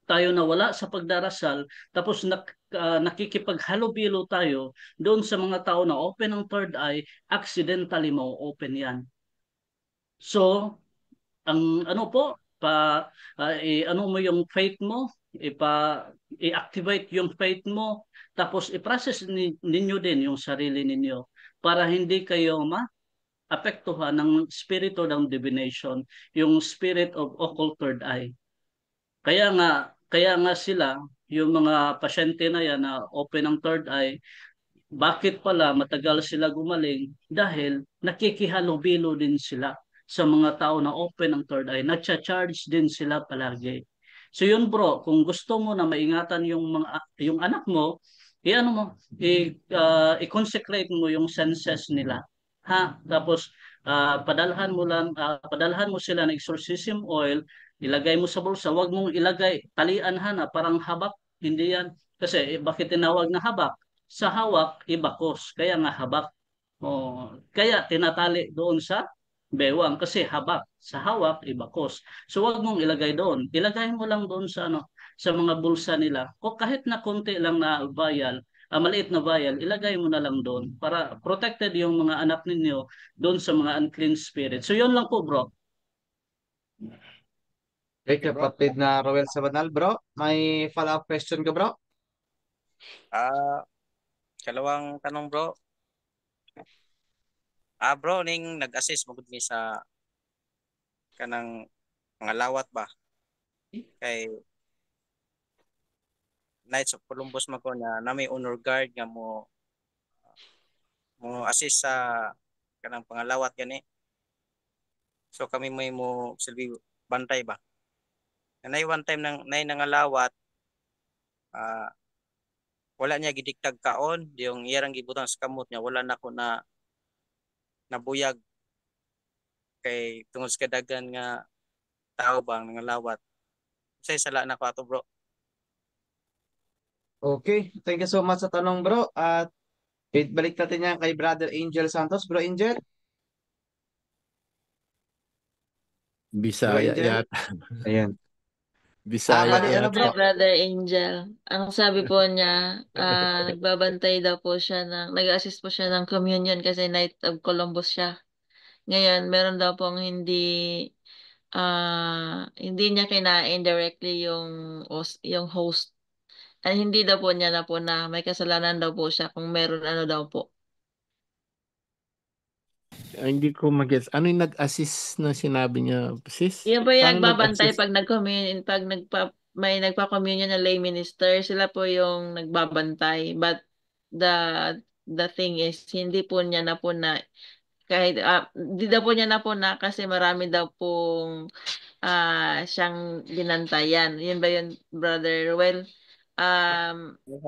tayo na wala sa pagdarasal, tapos nakikipaghalubilo tayo doon sa mga tao na open ang third eye, accidentally mo-open yan. So, ang po, mo yung faith mo, i-activate yung faith mo, tapos i-process ninyo din yung sarili ninyo para hindi kayo apektuhan ng spirito ng divination, yung spirit of occult third eye. Kaya nga sila, yung mga pasyente na yan na open ang third eye, bakit pala matagal sila gumaling? Dahil nakikihalubilo din sila sa mga tao na open ang third eye. Nagcha-charge din sila palagi. So yun, bro, kung gusto mo na maingatan yung anak mo, i-consecrate mo yung senses nila. Tapos padalhan mo sila ng exorcism oil, ilagay mo sa bulsa, wag mong ilagay talian parang habak, hindi yan. Kasi bakit tinawag na habak? Sa hawak, ibakos. Kaya nga habak. Kaya tinatali doon sa bewang kasi habak. Sa hawak, ibakos. So wag mong ilagay doon. Ilagay mo lang doon sa mga bulsa nila. O kahit na konti lang na vial, maliit na vial, ilagay mo na lang doon para protected yung mga anak ninyo doon sa mga unclean spirit. So yun lang po, bro. Okay, kapatid na Roel Sabanal, bro. May follow-up question ka, bro? Kalawang tanong, bro. Bro, ning nag-assist mo mi sa kanang pangalawat ba? Kay Knights of Columbus mako na may honor guard nga mo assist sa kanang pangalawat gani. So kami may mo silbi bantay ba? Nanay one time nangalawat, wala niya gidiktag kaon, yung iyang gibutang sa kamot niya, wala na ko na nabuyag kay tungod sa kadagan nga tao bang nangalawat. Say sala na ko ato, bro. Okay, thank you so much sa tanong, bro. At balik natin yan kay Brother Angel Santos. Bro Angel? Bisaya Angel? yata. Ayan. Bisaya mali, yata. bro? Brother Angel. Ang sabi po niya, nagbabantay daw po siya nag-assist po siya ng communion kasi Knight of Columbus siya. Ngayon, meron daw pong hindi niya kinain directly yung host. At hindi daw po niya na may kasalanan daw po siya kung meron daw po. Hindi ko mag-gets. Ano yung nag-assist na sinabi niya, sis? Yan po yung Paano nagbabantay nag-assist? pag may nagpa-communion na lay minister, sila po yung nagbabantay. But the thing is, hindi po niya na po na kahit di daw po niya na po na kasi marami daw pong siyang binantayan. Yun ba yun, brother? Well,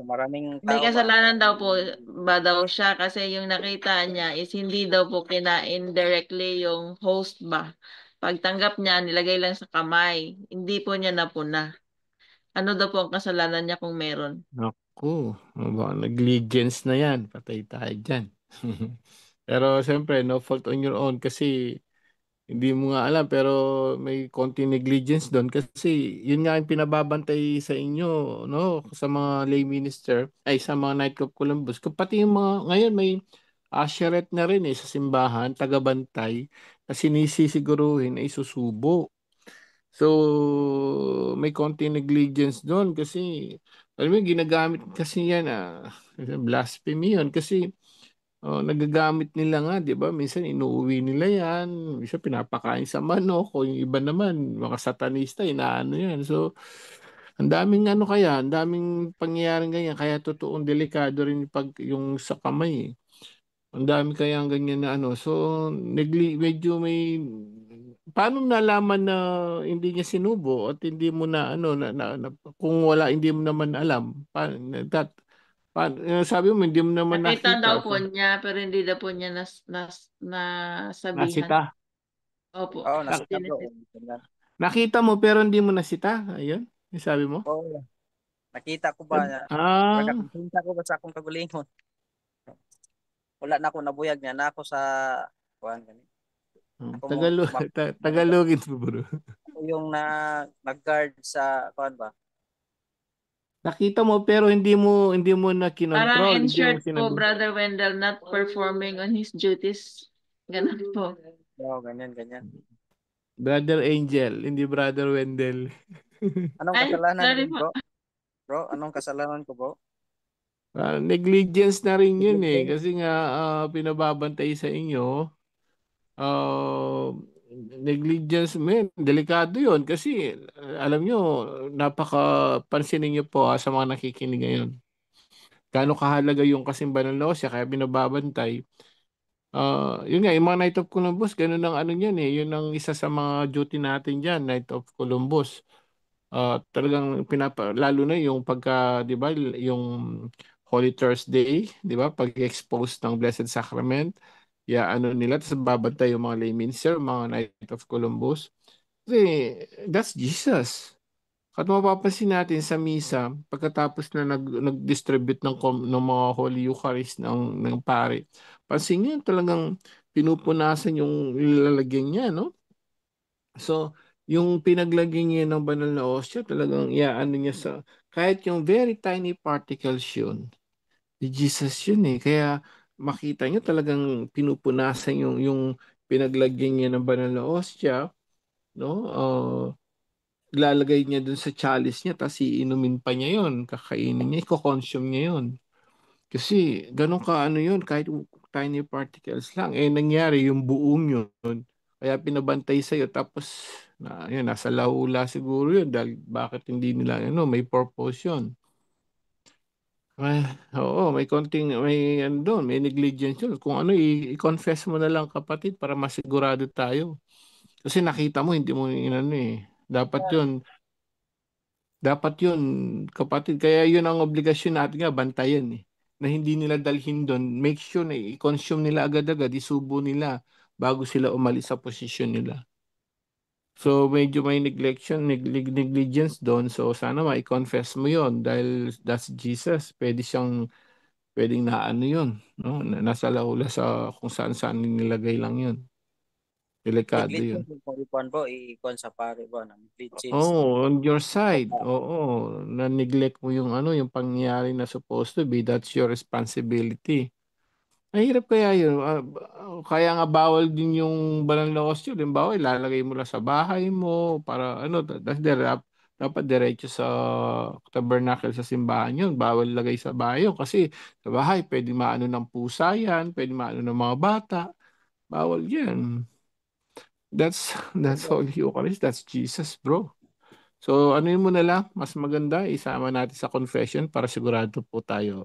Maraming may tao ba? kasalanan daw po ba daw siya kasi yung nakita niya is hindi daw po kinain directly yung host ba. Pagtanggap niya, nilagay lang sa kamay. Hindi po niya napuna. Ano daw po ang kasalanan niya kung meron? Naku, baka negligence na yan. Patay tayo dyan. Pero siyempre, no fault on your own kasi hindi mo nga alam pero may konting negligence doon kasi yun nga yung pinababantay sa inyo, no? Sa mga lay minister, ay sa mga Knight of Columbus. Pati yung mga, ngayon may usheret na rin sa simbahan, tagabantay, na sinisiguruhin ay susubo. So, may konting negligence doon kasi alam mo, ginagamit kasi yan, blasphemy yun kasi nagagamit nila nga, di ba? Minsan inuuwi nila yan, minsan pinapakain sa manok, o yung iba naman, mga satanista, inaano yan. So, ang daming ano kaya, ang daming pangyayaring ganyan, kaya totoong delikado rin yung sa kamay. Ang dami kaya ang ganyan na ano. So, medyo may paano nalaman na hindi niya sinubo at hindi mo na ano kung wala hindi mo naman alam sabi mo hindi mo naman Nakita daw nakita po so niya pero hindi daw po niya nasabihan. nasita Opo. Oo, nasita bro. nakita mo pero hindi mo nasita ayun yung sabi mo Oo. Nakita ko ba na nakakita ko ba sa akong kagulingon. Wala na ako nabuyag niya na ako sa kuan gani. Tagalogin mo bro. Ako yung nag-guard sa kuan ba? Nakita mo pero hindi mo na kinontrol. Parang in-shirt po, Brother Wendell not performing on his duties. Ganun po. Oo, ganyan. Brother Angel, hindi Brother Wendell. Anong kasalanan ko, bro? Bro, anong kasalanan ko, bro? Negligence na rin yun kasi nga pinababantay sa inyo. Negligence, delikado yun kasi alam nyo, napaka-pansinin nyo po sa mga nakikinig ngayon. Gaano kahalaga yung kasimbahan ng Laos kaya binababantay. Yun nga, yung mga Knight of Columbus, ganun ang ano yan yun ang isa sa mga duty natin dyan, Knight of Columbus. Talagang lalo na yung pagka, di ba, yung Holy Thursday, di ba, pag-expose ng Blessed Sacrament, ano nila, tapos babantay yung mga lay minister, mga Knight of Columbus. Kasi that's Jesus. At mapapansin natin sa misa, pagkatapos na nag-distribute ng mga Holy Eucharist ng pare, pansin niyo talagang pinupunasan yung nilalagyan niya, no? So, yung pinaglagyan niya ng banal na osyo, talagang iaano niya kahit yung very tiny particles yun, ni Jesus yun Kaya makita niyo talagang pinupunasan yung pinaglagyan niya ng banal na osya, no? Lalagay niya dun sa chalice niya, tapos iinumin pa niya yun, kakainin niya, i-consume niya yun. Kasi ganun ka ano yun, kahit tiny particles lang. Nangyari yung buong yun. Kaya pinabantay sa'yo, tapos yun, nasa lahula siguro yun, dahil bakit hindi nila, may purpose yun. Oo, may konting, may negligence yun. Kung ano, i-confess mo na lang kapatid para masigurado tayo. Kasi nakita mo, hindi mo inano dapat yun, kapatid. Kaya yun ang obligasyon natin nga, bantayan na hindi nila dalhin doon. Make sure na i-consume nila agad-agad, isubo nila bago sila umalis sa posisyon nila. So medyo may negligence doon. So sana ma-confess mo yon dahil that's Jesus. Pwedeng na ano yun. No? Nasa laula sa kung saan-saan nilagay lang yun. Delikado yun. Negligence bro, i-con sa pare bro, negligence. Oh, on your side. Oo, na-neglect mo yung yung pangyayari na supposed to be. That's your responsibility. Mahirap kaya yun. Kaya nga bawal din yung banal na ostyo. Limbawa, ilalagay mo lang sa bahay mo para dapat diretso sa tabernacle sa simbahan yun. Bawal lagay sa bahay yun. Kasi sa bahay, pwede maano ng pusa yan, pwede maano ng mga bata. Bawal yan. That's Holy Eucharist. That's Jesus, bro. So, mo na lang, mas maganda, isama natin sa confession para sigurado po tayo.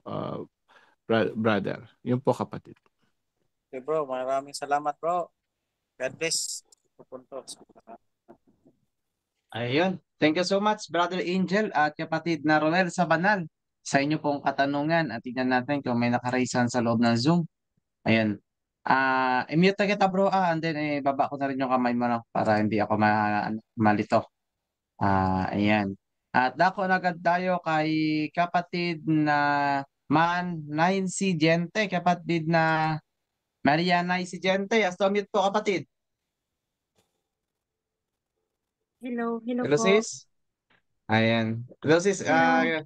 brother. Yun po kapatid. Okay, bro. Maraming salamat, bro. God bless. Pupunto. Ayun. Thank you so much, Brother Angel at kapatid na Ronel Sabanal sa inyo pong katanungan at tingnan natin kung may nakaraisan sa loob ng Zoom. Ayan. I-mute na kita bro and then baba ko na rin yung kamay mo no, para hindi ako malito. Ayan. At dako na agad tayo kay kapatid na Man Nancy Gente, kapatid na Maria Nancy Gente. As to mute po kapatid. Hello, hello Hello po. sis. Ayan. Hello sis. Hello.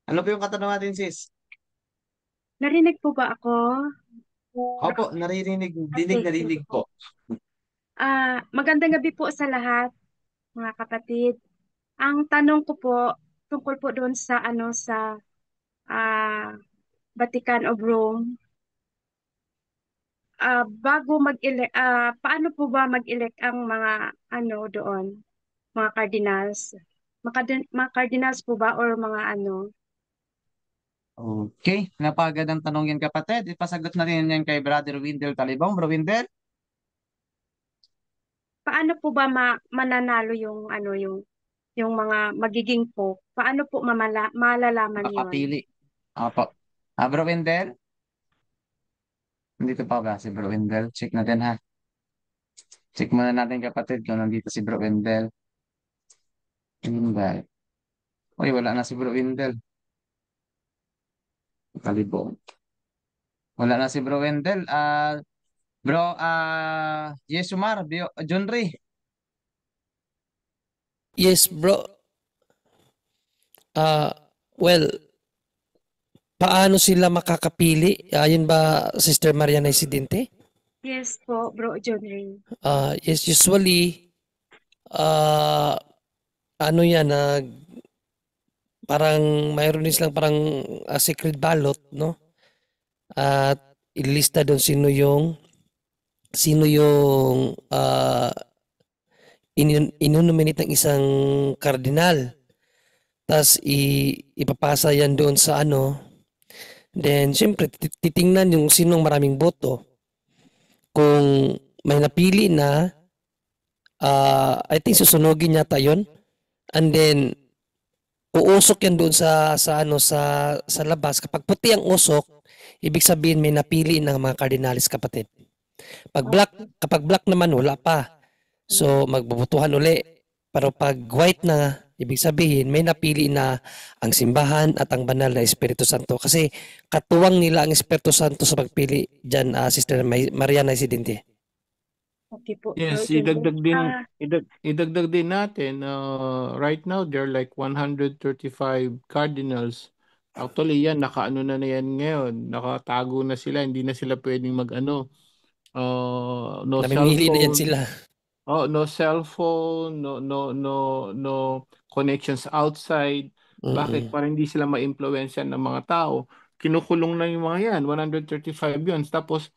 Ano po yung katanungan natin sis? Narinig po ba ako? Opo, naririnig, Okay, sige dinig po. po. Magandang gabi po sa lahat, mga kapatid. Ang tanong ko po tungkol po doon sa Vatican of Rome. Paano po ba mag-elect ang mga doon, mga cardinals? Mga cardinals po ba or mga ano? Okay, napagandang tanong yan kapatid. Ipasagot natin yan kay Brother Windel Talibong. Bro Windel? Paano po ba mananalo yung yung mga magiging pope? Paano po malalaman yun? Makapili. Opo. Bro Windel? Nandito pa ba si Bro Windel? Check natin ha. Check muna natin kapatid kung nandito si Bro Windel. Windel. Uy, wala na si Bro Windel. Talibong. Wala na si Bro Wendell. Bro, Yesumar, John Ray. Yes, bro. Well, paano sila makakapili? Yun ba, Sister Mariana Isidente? Yes po, Bro John Ray. Yes, usually, ano yan, parang mayroon din silang parang secret ballot, no? At ilista doon sino yung inonominate ng isang kardinal. Tapos ipapasa yan doon sa then siyempre titingnan yung sinong maraming boto. Kung may napili na, I think susunogin yata yun. And then uusok yan doon sa labas. Kapag puti ang usok, ibig sabihin may napili ng mga kardinalis kapatid. Kapag black naman wala pa. So magbubutuhan uli. Pero pag white na, ibig sabihin may napili na ang simbahan at ang banal na Espiritu Santo. Kasi katuwang nila ang Espiritu Santo sa pagpili diyan, Sister Mariana Isidente. Okay po. Yes, Bro John Ray. idagdag din natin, right now there are like 135 cardinals. Actually yan, nakaano na yan ngayon. Nakatago na sila, hindi na sila pwedeng no Namimili na yan cellphone. sila. No cellphone, no connections outside. Bakit? Para hindi sila ma-impluwensyan ng mga tao. Kinukulong na yung mga yan, 135 yun. Tapos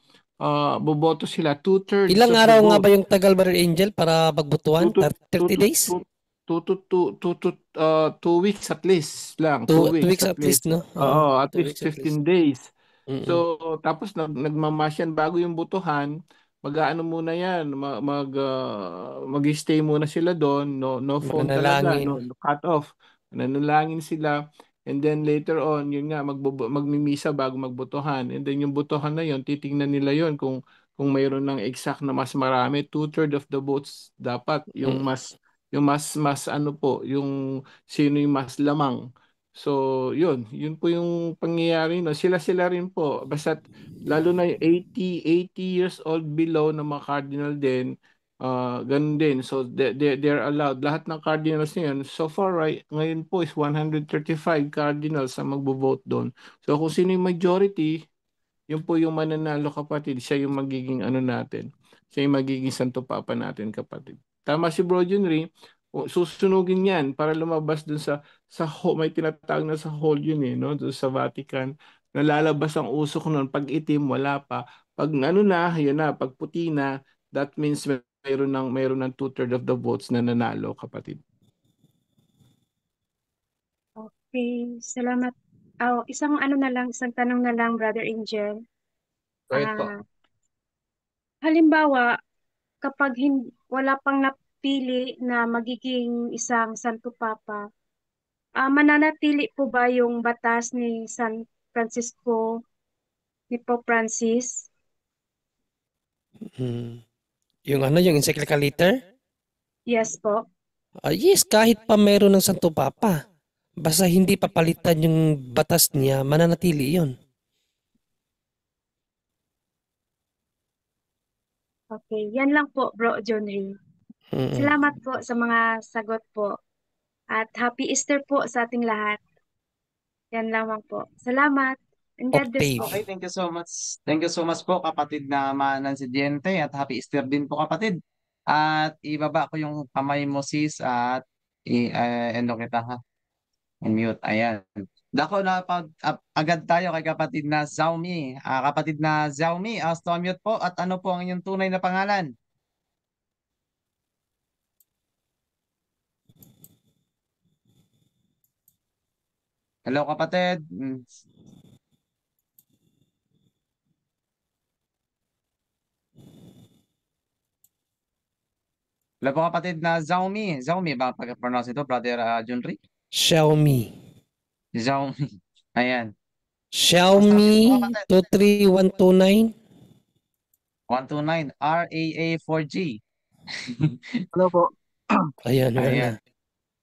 boboto sila 2/3 Ilang of the araw nga vote. ba yung tagal, Brother Angel, para magbutuhan? 30 days? 2 weeks at least lang. 2 2 weeks weeks at least, no? Oo, at 2 least weeks at 15 least. days. So, tapos nagmamash yan bago yung butuhan. Mag-aano muna yan, mag-stay muna sila doon, no phone talaga, Mananalangin. no cut off. Nanalangin sila. And then later on, yun nga, magmimisa bago magbutuhan. And then yung butuhan na yun, titingnan nila yun kung mayroon ng exact na mas marami. 2/3 of the votes dapat. Yung mas yung sino yung mas lamang. So, yun po yung pangyayari, no. Sila rin po. Basta lalo na yung 80 years old below na mga cardinal din, ganun din. So, they're allowed. Lahat ng cardinals na yun, so far, right, ngayon po is 135 cardinals ang magbo-vote doon. So, kung sino yung majority, yun po yung mananalo kapatid. Siya yung magiging natin. Siya yung magiging Santo Papa natin kapatid. Tama si Bro Junry, susunugin yan para lumabas dun sa may tinatawag na sa hall yun no? Dun sa Vatican. Nalalabas ang usok nun. Pag itim, wala pa. Pag yun na. Pag puti na, that means mayroon ng 2/3 of the votes na nanalo kapatid. Okay, salamat isang ano na lang, isang tanong na lang, Brother Angel. Go ahead po. Halimbawa, kapag wala pang napili na magiging isang Santo Papa, mananatili po ba yung batas ni San Francisco, ni Pope Francis? Yung yung encyclical letter? Yes po. Yes, kahit pa meron ng Santo Papa. Basta hindi papalitan yung batas niya, mananatili yun. Okay, yan lang po, Bro John Ray. Salamat po sa mga sagot po. At Happy Easter po sa ating lahat. Yan lamang po. Salamat. And God bless po. Okay, thank you so much. Thank you so much po kapatid na Nancy Diente at Happy Easter din po kapatid. At ibaba ko yung kamay mo sis at ano kita ha. Mute. Ayan. Dako na agad tayo kay kapatid na Xiaomi. Kapatid na Xiaomi, to mute po at ano po ang inyong tunay na pangalan? Hello kapatid. Hello po kapatid na Xiaomi. Xiaomi ba pag-pronounce ito, Brother Junri? Xiaomi. Xiaomi. Ayan. Xiaomi 23129. 129 RAA4G. Hello po. Ayan.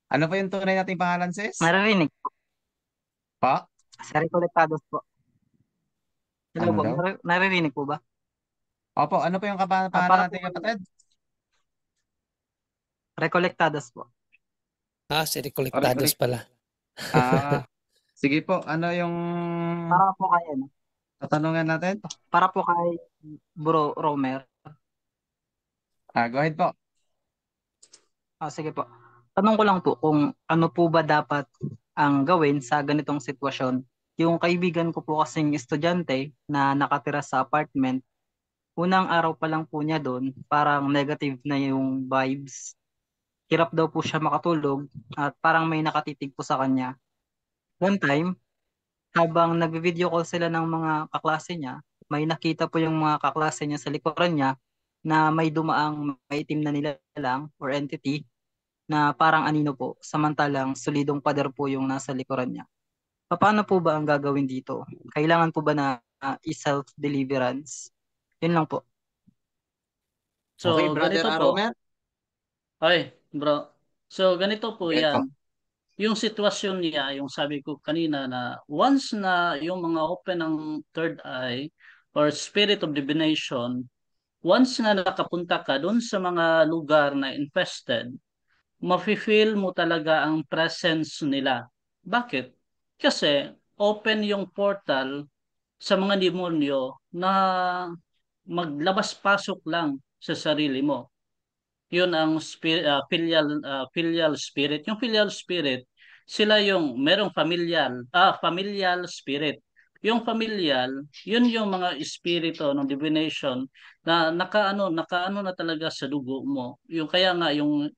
Ano po yung tunay nating pangalan, sis? Naririnig po. Pa? Sa Recoletados po. Hello Ano po. daw? Naririnig po ba? Opo, ano po yung pangalan para nating kapatid? Recoletados po. Si Recoletados pala. Sige po, ano yung Para po kay ano? tatanungan natin? Para po kay Bro Romer. Go ahead po. Sige po. Tanong ko lang po kung ano po ba dapat ang gawin sa ganitong sitwasyon. Yung kaibigan ko po kasing estudyante na nakatira sa apartment, unang araw pa lang po niya doon, parang negative na yung vibes. Hirap daw po siya makatulog at parang may nakatitig po sa kanya. One time, habang nag-video call sila ng mga kaklase niya, may nakita po yung mga kaklase niya sa likuran niya na may dumaang maitim na nilalang or entity na parang anino po, samantalang solidong pader po yung nasa likuran niya. Paano po ba ang gagawin dito? Kailangan po ba na self-deliverance? Yun lang po. So, Okay, Brother ganito po. Romer? Ay, bro. So, ganito po Okay, yan. Yung sitwasyon niya, yung sabi ko kanina na once na yung mga open ng third eye or spirit of divination, once na nakapunta ka doon sa mga lugar na infested, mafe-feel mo talaga ang presence nila. Bakit? Kasi open yung portal sa mga demonyo na maglabas-pasok lang sa sarili mo. Yun ang filial spirit. Yung filial spirit, sila yung merong familial spirit. Yung familial, yun yung mga espiritu ng divination na nakaano na talaga sa dugo mo. Yung kaya nga yung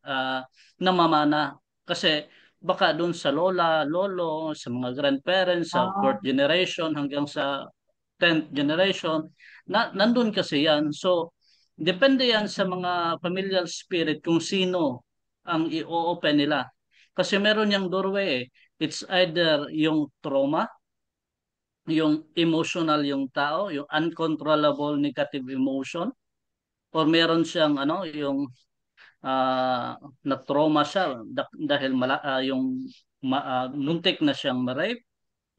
namamana kasi baka doon sa lola, lolo, sa mga grandparents, sa fourth generation hanggang sa 10th generation, nandun kasi yan. So depende yan sa mga familial spirit kung sino ang i-open nila. Kasi meron yung doorway eh. It's either yung trauma, yung emotional yung tao, yung uncontrollable negative emotion, or meron siyang yung na-trauma siya dahil muntik na siyang ma-rape,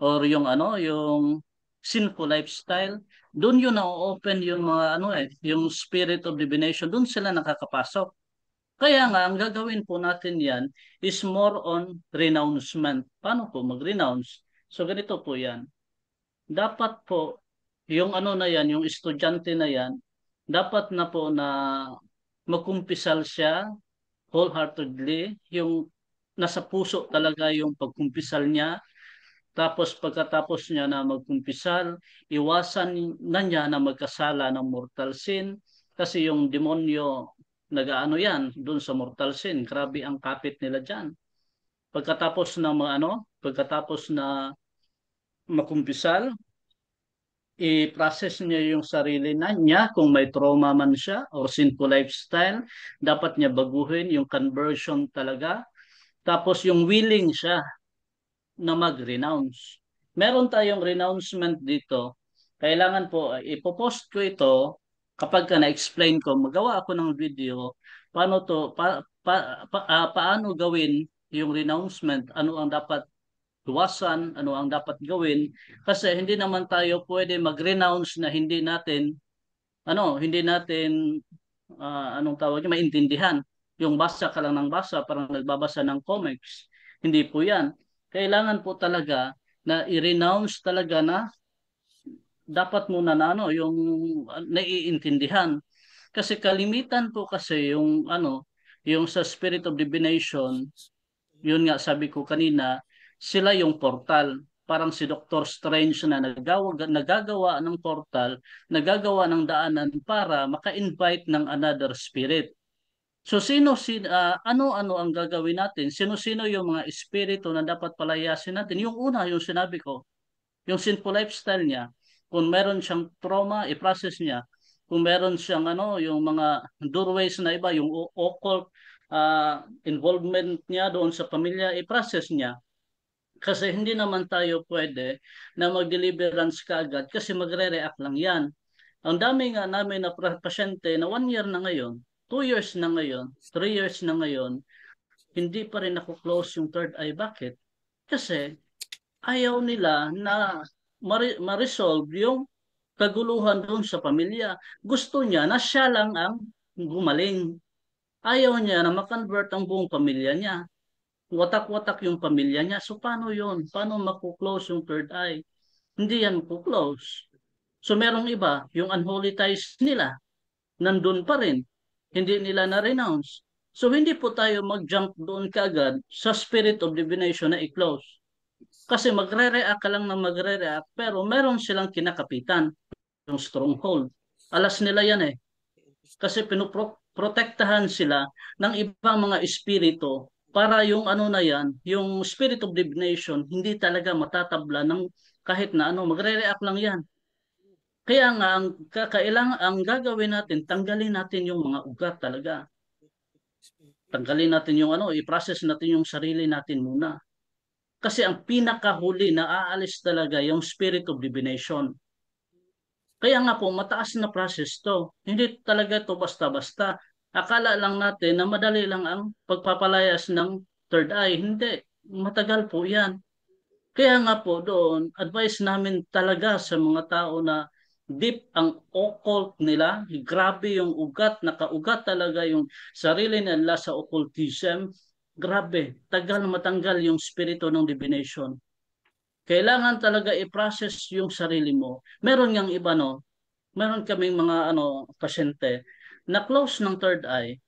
or yung yung sinful lifestyle. Doon yun na-open yung mga yung spirit of divination, doon sila nakakapasok. Kaya nga ang gagawin po natin yan is more on renouncement. Paano po mag-renounce? So ganito po yan. Dapat po yung na yan, yung estudyante na yan, dapat na po na magkumpisal siya wholeheartedly, yung nasa puso talaga yung pagkumpisal niya. Tapos pagkatapos niya na magkumpisal, iwasan na niya na magkasala ng mortal sin kasi yung demonyo nag-aano yan doon sa mortal sin. Grabe ang kapit nila diyan. Pagkatapos na pagkatapos na makumpisal, i-process niya yung sarili niya kung may trauma man siya or sinful lifestyle, dapat niya baguhin yung conversion talaga. Tapos yung willing siya na mag-renounce. Meron tayong renouncement dito. Kailangan po, ipopost ko ito kapag na-explain ko, magawa ako ng video, paano gawin yung renouncement, ano ang dapat iwasan, ano ang dapat gawin, kasi hindi naman tayo pwede mag-renounce na hindi natin anong tawag niya, maintindihan. Yung basa ka lang ng basa, parang nagbabasa ng comics. Hindi po yan. Kailangan po talaga na i-renounce talaga na dapat muna na yung naiintindihan. Kasi kalimitan po kasi yung sa spirit of divination, yun nga sabi ko kanina, sila yung portal. Parang si Doctor Strange na nagagawa ng portal, nagagawa ng daanan para maka-invite ng another spirit. So ano-ano ang gagawin natin? Sino-sino yung mga espiritu na dapat palayasin natin? Yung una, yung sinabi ko, yung sinful lifestyle niya. Kung meron siyang trauma, i-process niya. Kung meron siyang yung mga doorways na iba, yung occult involvement niya doon sa pamilya, i-process niya. Kasi hindi naman tayo pwede na mag-deliverance kaagad kasi magre-react lang yan. Ang dami nga namin na pasyente na 1 year na ngayon, 2 years na ngayon, 3 years na ngayon, hindi pa rin close yung third eye. Bakit? Kasi ayaw nila na ma-resolve yung kaguluhan doon sa pamilya. Gusto niya na siya lang ang gumaling. Ayaw niya na ma-convert ang buong pamilya niya. Watak-watak yung pamilya niya. So paano yun? Paano makuklose yung third eye? Hindi yan makuklose. So merong iba, yung unholy ties nila, nandun pa rin. Hindi nila na-renounce. So hindi po tayo mag-jump doon kaagad sa spirit of divination na i-close. Kasi magre-react ka lang na magre-react, pero meron silang kinakapitan, yung stronghold. Alas nila yan eh. Kasi pinoprotektahan sila ng ibang mga espiritu para yung yung spirit of divination, hindi talaga matatabla ng kahit na magre-react lang yan. Kaya nga, ang gagawin natin, tanggalin natin yung mga ugat talaga. Tanggalin natin yung i-process natin yung sarili natin muna. Kasi ang pinakahuli na aalis talaga yung spirit of divination. Kaya nga po, mataas na process to. Hindi talaga to basta-basta. Akala lang natin na madali lang ang pagpapalayas ng third eye. Hindi. Matagal po yan. Kaya nga po doon, advice namin talaga sa mga tao na deep ang occult nila. Grabe yung ugat, nakaugat talaga yung sarili nila sa occultism. Grabe, tagal matanggal yung spirito ng divination. Kailangan talaga i-process yung sarili mo. Meron ngang iba, meron kaming mga pasyente na close ng third eye.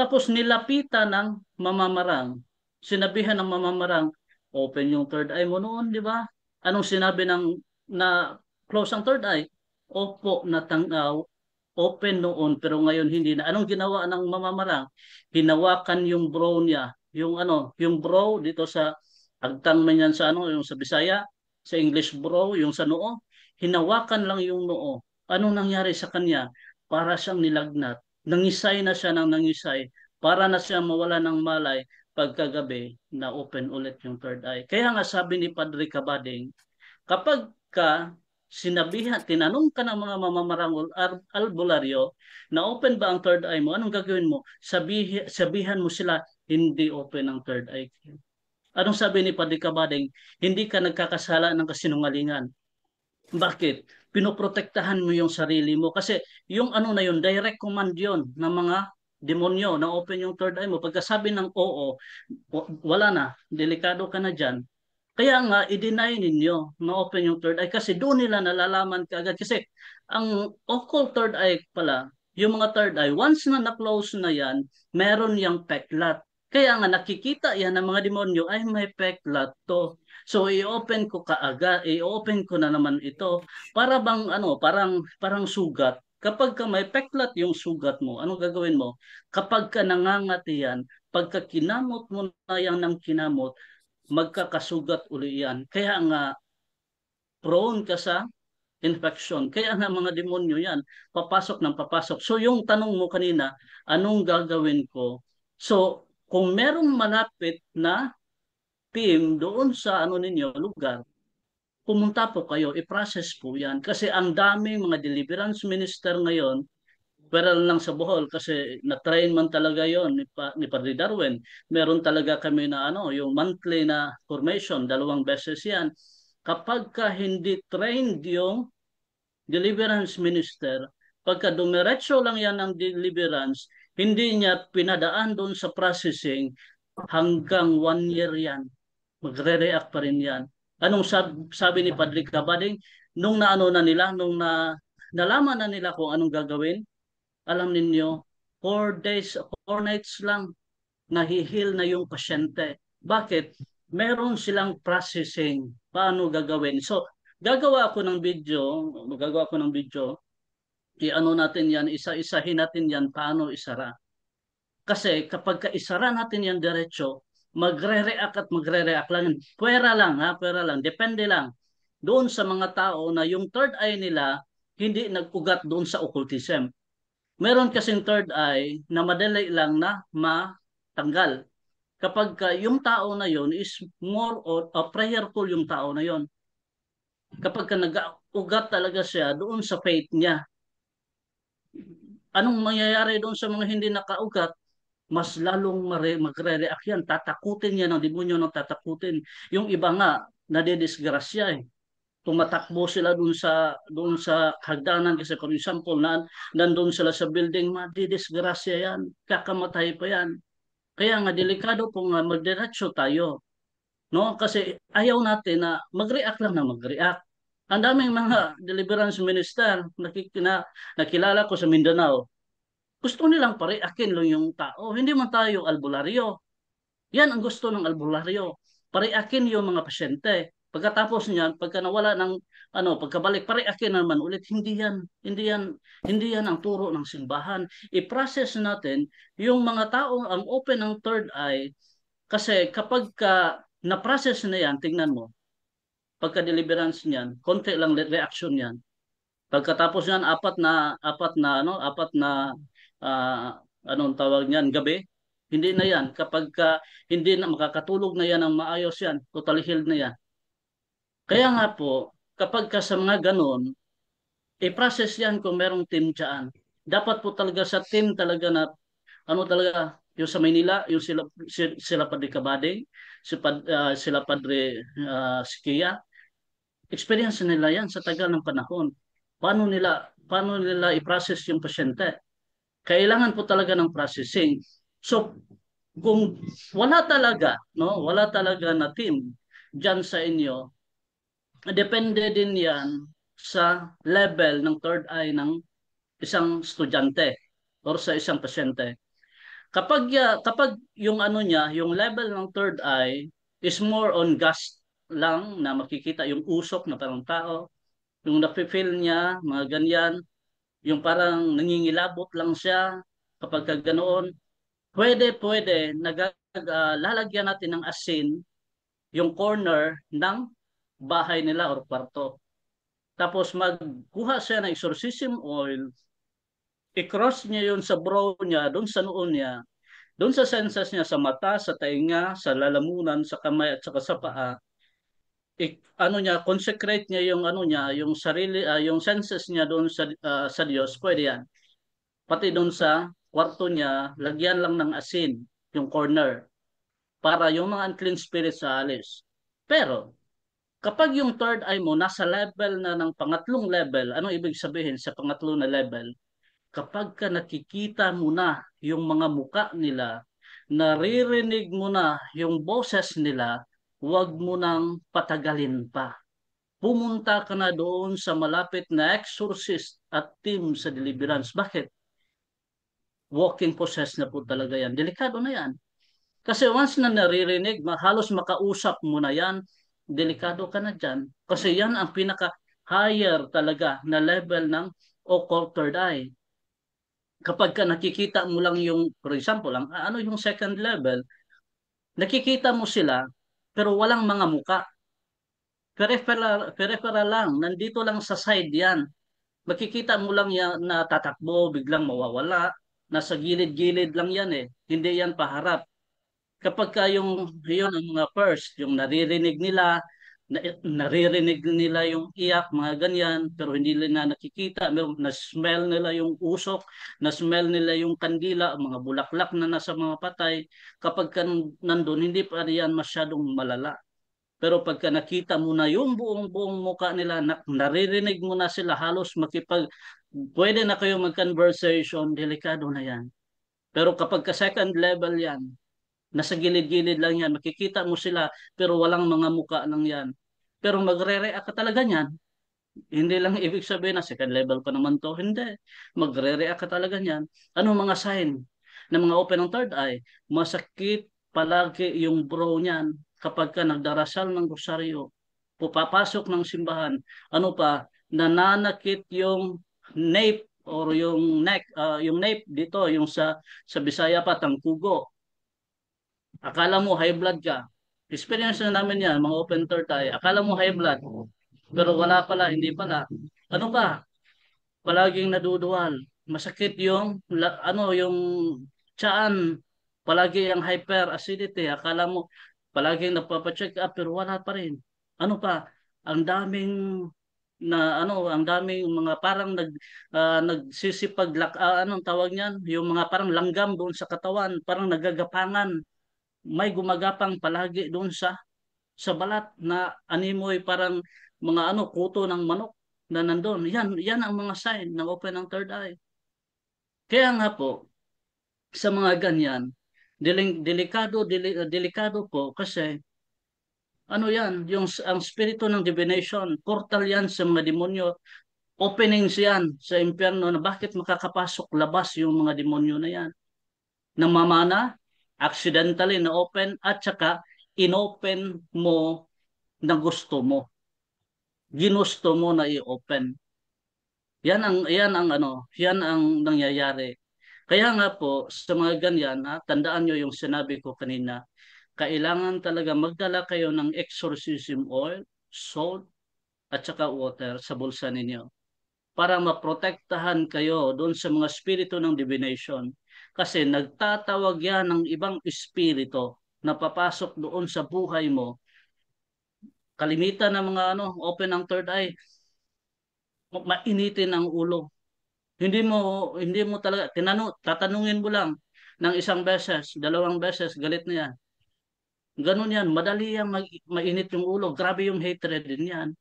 Tapos nilapitan ng mamamarang. Sinabihan ng mamamarang, open yung third eye mo noon, di ba? Anong sinabi na close ang third eye? Opo, open noon, pero ngayon hindi na. Anong ginawa ng mamamarang? Hinawakan yung bro niya. Yung bro dito sa agtang man yan sa yung sa Bisaya, sa English bro, yung sa noo. Hinawakan lang yung noo. Anong nangyari sa kanya? Para siyang nilagnat. Nangisay na siya ng nangisay. Para na siya mawala ng malay pagkagabi na open ulit yung third eye. Kaya nga sabi ni Padre Cabading, kapag tinanong ka ng mga mamamarang albularyo na open ba ang third eye mo, anong gagawin mo? Sabihan mo sila, hindi open ang third eye. Anong sabi ni Padre Cabading? Hindi ka nagkakasala ng kasinungalingan. Bakit? Pinoprotektahan mo yung sarili mo. Kasi yung direct command yun ng mga demonyo na open yung third eye mo. Pagkasabi ng oo, wala na. Delikado ka na dyan. Kaya nga, i-deny ninyo na open yung third eye kasi doon nila nalalaman kaagad. Kasi ang occult third eye pala, yung mga third eye, once na na-close na yan, meron yung peklat. Kaya nga nakikita yan ng mga demonyo, ay may peklat to. So i-open ko kaagad, i-open ko na naman ito para bang parang sugat. Kapag ka may peklat yung sugat mo, anong gagawin mo? Kapag ka nangangati yan, pagka kinamot mo na yan ng kinamot, magkakasugat uli yan. Kaya nga prone ka sa infection. Kaya nga mga demonyo yan, papasok ng papasok. So yung tanong mo kanina, anong gagawin ko? So kung merong malapit na team doon sa ninyo lugar, pumunta po kayo, i-process po yan. Kasi ang daming mga deliverance minister ngayon, pero lang sa Bohol kasi na-train man talaga yon ni Padre Darwin. Meron talaga kami na yung monthly na formation, 2 beses yan. Kapag ka hindi trained yung deliverance minister, pagka dumiretso lang yan ng deliverance, hindi niya pinadaan doon sa processing hanggang 1 year yan. Magre-react pa rin yan. Anong sabi ni Padre Cabading? Nung nalaman na nila kung anong gagawin, alam ninyo, 4 days, 4 nights lang, nahihil na yung pasyente. Bakit? Meron silang processing. Paano gagawin? So, gagawa ako ng video, i-ano natin yan, isa-isahin natin yan, paano isara. Kasi kapag isara natin yan diretso, magre-react lang. Pwera lang, depende lang. Doon sa mga tao na yung third eye nila, hindi nag-ugat doon sa occultism. Meron kasing third eye na madali lang na matanggal. Kapag yung tao na yon is more prayerful yung tao na yon. Kapag nag-ugat talaga siya doon sa faith niya, anong mangyayari doon sa mga hindi nakaugat? Mas lalong magre-react yan. Tatakutin yan ng demonyo ng tatakutin. Yung iba nga, nadidisgrasya eh. Tumatakbo sila doon sa hagdanan kasi for example nandun sila sa building, madidisgrasya yan, kakamatay pa yan. Kaya nga delikado po nga magdiretso tayo, no? Kasi ayaw natin na mag-react lang na mag-react. Ang daming mga deliverance minister nakilala ko sa Mindanao, gusto nilang pare-akin lang yung tao, hindi man tayo albularyo. Yan ang gusto ng albularyo, pare-akin yung mga pasyente. Pagkatapos niyan, pagka nawala ng pagkabalik, pare-akin naman ulit. Hindi yan ang turo ng simbahan. I-process natin yung mga tao ang open ng third eye kasi kapag na-process na yan, tingnan mo, pagka-deliverance niyan, konti lang reaction yan. Pagkatapos niyan, apat na anong tawag niyan, gabi, hindi na yan. Kapag hindi na makakatulog na yan ng maayos yan, totally healed na yan. Kaya nga po, kapag sa mga ganon, i-process yan kung merong team dyan. Dapat po talaga sa team talaga na, talaga, yung sa Maynila, yung sila Padre Cabading, sila Padre Sikia, experience nila yan sa tagal ng panahon. Paano nila i-process yung pasyente? Kailangan po talaga ng processing. So, kung wala talaga na team dyan sa inyo, depende din yan sa level ng third eye ng isang estudyante or sa isang pasyente. Kapag yung yung level ng third eye is more on gust lang na makikita yung usok na parang tao, yung nafe-feel niya, mga ganyan, yung parang nangingilabot lang siya, kapag ganoon, pwede, lalagyan natin ng asin yung corner ng bahay nila or kwarto. Tapos magkuha siya ng exorcism oil, i-cross niya yun sa brow niya, doon sa noon niya, doon sa senses niya, sa mata, sa tainga, sa lalamunan, sa kamay at saka sa paa. Consecrate niya yung yung sarili, yung senses niya doon sa Diyos, pwede yan. Pati doon sa kwarto niya, lagyan lang ng asin yung corner para yung mga unclean spirits sa alis. Pero kapag yung third eye mo nasa level na ng pangatlong level, anong ibig sabihin sa pangatlo na level? Kapag nakikita mo na yung mga muka nila, naririnig mo na yung boses nila, huwag mo nang patagalin pa. Pumunta ka na doon sa malapit na exorcist at team sa deliverance. Bakit? Walking possessed na po talaga yan. Delikado na yan. Kasi once na naririnig, halos makausap mo na yan, delikado ka na dyan. Kasi yan ang pinaka-higher talaga na level ng occult third eye. Kapag nakikita mo lang yung, for example, yung second level, nakikita mo sila, pero walang mga muka. Peripheral lang. Nandito lang sa side yan. Makikita mo lang yan na tatakbo, biglang mawawala. Nasa gilid-gilid lang yan eh. Hindi yan paharap. Kapag yun ang mga first, yung naririnig nila yung iyak, mga ganyan, pero hindi nila nakikita, na-smell nila yung usok, na-smell nila yung kandila, mga bulaklak na nasa mga patay. Kapag nandun, hindi pa yan masyadong malala. Pero pagka nakita mo na yung buong muka nila, naririnig mo na sila, halos pwede na kayo mag-conversation, delikado na yan. Pero kapag ka second level yan, nasa gilid-gilid lang yan, makikita mo sila, pero walang mga muka lang yan. Pero magre-react ka talaga niyan. Hindi lang ibig sabihin na second level pa naman to. Hindi. Magre-react ka talaga niyan. Anong mga sign ng mga open ng third eye? Masakit palagi yung bro niyan kapag ka nagdarasal ng rosaryo, pupapasok ng simbahan. Ano pa? Nananakit yung nape or yung neck, yung nape dito, yung sa Bisaya pa, tangkugo. Akala mo high blood ka. Experience na namin yan, mga open third eye. Akala mo high blood. Pero wala pala, hindi pala. Ano ba? Palaging naduduwal. Masakit yung tiyan. Palagi ang hyperacidity. Akala mo palaging nagpapa-check up pero wala pa rin. Ano pa? Ang daming ang daming mga parang anong tawag niyan? Yung mga parang langgam doon sa katawan, parang nagagapangan. May gumagapang palagi doon sa balat na animoy parang mga kuto ng manok na nandun. Yan ang mga sign ng open ng third eye. Kaya nga po, sa mga ganyan, delikado po kasi ang spirito ng divination, portal yan sa mga demonyo, openings yan sa impyerno na bakit makakapasok labas yung mga demonyo na yan. Namamana, accidentally na open at saka inopen mo na gusto mo. Ginusto mo na i-open. Yan ang nangyayari. Kaya nga po sa mga ganyan, tandaan nyo yung sinabi ko kanina, kailangan talaga magdala kayo ng exorcism oil, salt, at saka water sa bulsa ninyo para maprotektahan kayo doon sa mga spirito ng divination. Kasi nagtatawag yan ng ibang espiritu na papasok doon sa buhay mo. Kalimitan ng mga open ang third eye, mainitin ang ulo. Hindi mo talaga tatanungin mo lang ng isang beses, dalawang beses, galit na yan. Ganun yan, madali yang mainit yung ulo. Grabe yung hatred din yan.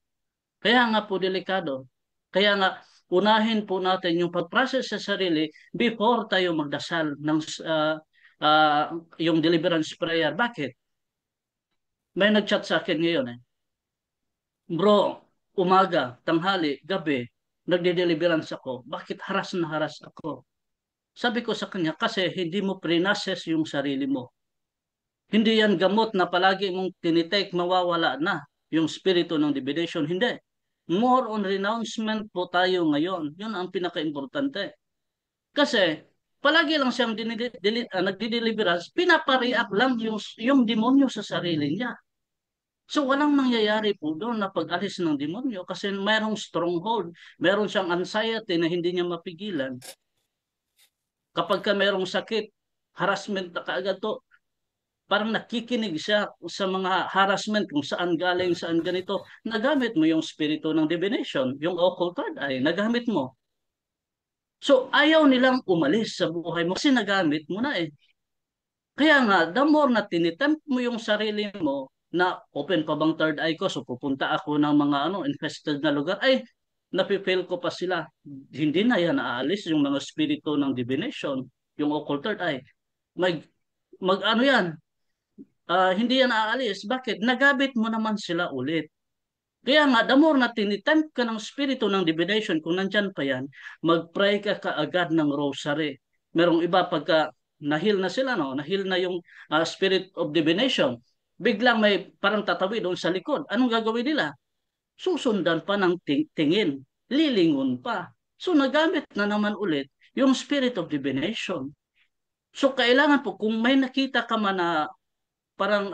Kaya nga po delikado. Kaya nga unahin po natin yung pag-process sa sarili before tayo magdasal ng yung deliverance prayer. Bakit? May nag-chat sa akin ngayon Bro, umaga, tanghali, gabi, nagde-deliverance ako. Bakit haras na haras ako? Sabi ko sa kanya, kasi hindi mo pre-process yung sarili mo. Hindi yan gamot na palagi mong tinitake, mawawala na yung spirito ng divination. Hindi. More on renouncement po tayo ngayon. Yun ang pinaka-importante. Kasi palagi lang siyang nagdi-deliverance, pinapa-react lang yung demonyo sa sarili niya. So walang nangyayari po doon na pag-alis ng demonyo kasi mayroong stronghold, mayroon siyang anxiety na hindi niya mapigilan. Kapag ka mayroong sakit, harassment na kaagad to, parang nakikinig siya sa mga harassment kung saan galing, saan ganito. Nagamit mo yung spirito ng divination, yung occult third eye, nagamit mo. So ayaw nilang umalis sa buhay mo kasi nagamit mo na Kaya nga, the more na tinitempt mo yung sarili mo, na open pa bang third eye ko, so pupunta ako ng mga infested na lugar, ay napipil ko pa sila. Hindi na yan aalis yung mga spirito ng divination, yung occult third eye. Hindi yan aalis. Bakit? Nagabit mo naman sila ulit. Kaya nga, the more na tinitempt ka ng spirito ng divination, kung nandyan pa yan, mag-pray ka kaagad ng rosary. Merong iba pagka nahil na sila, nahil na yung spirit of divination, biglang may parang tatawi doon sa likod. Anong gagawin nila? Susundan pa ng tingin, lilingon pa. So nagamit na naman ulit yung spirit of divination. So kailangan po, kung may nakita ka man na parang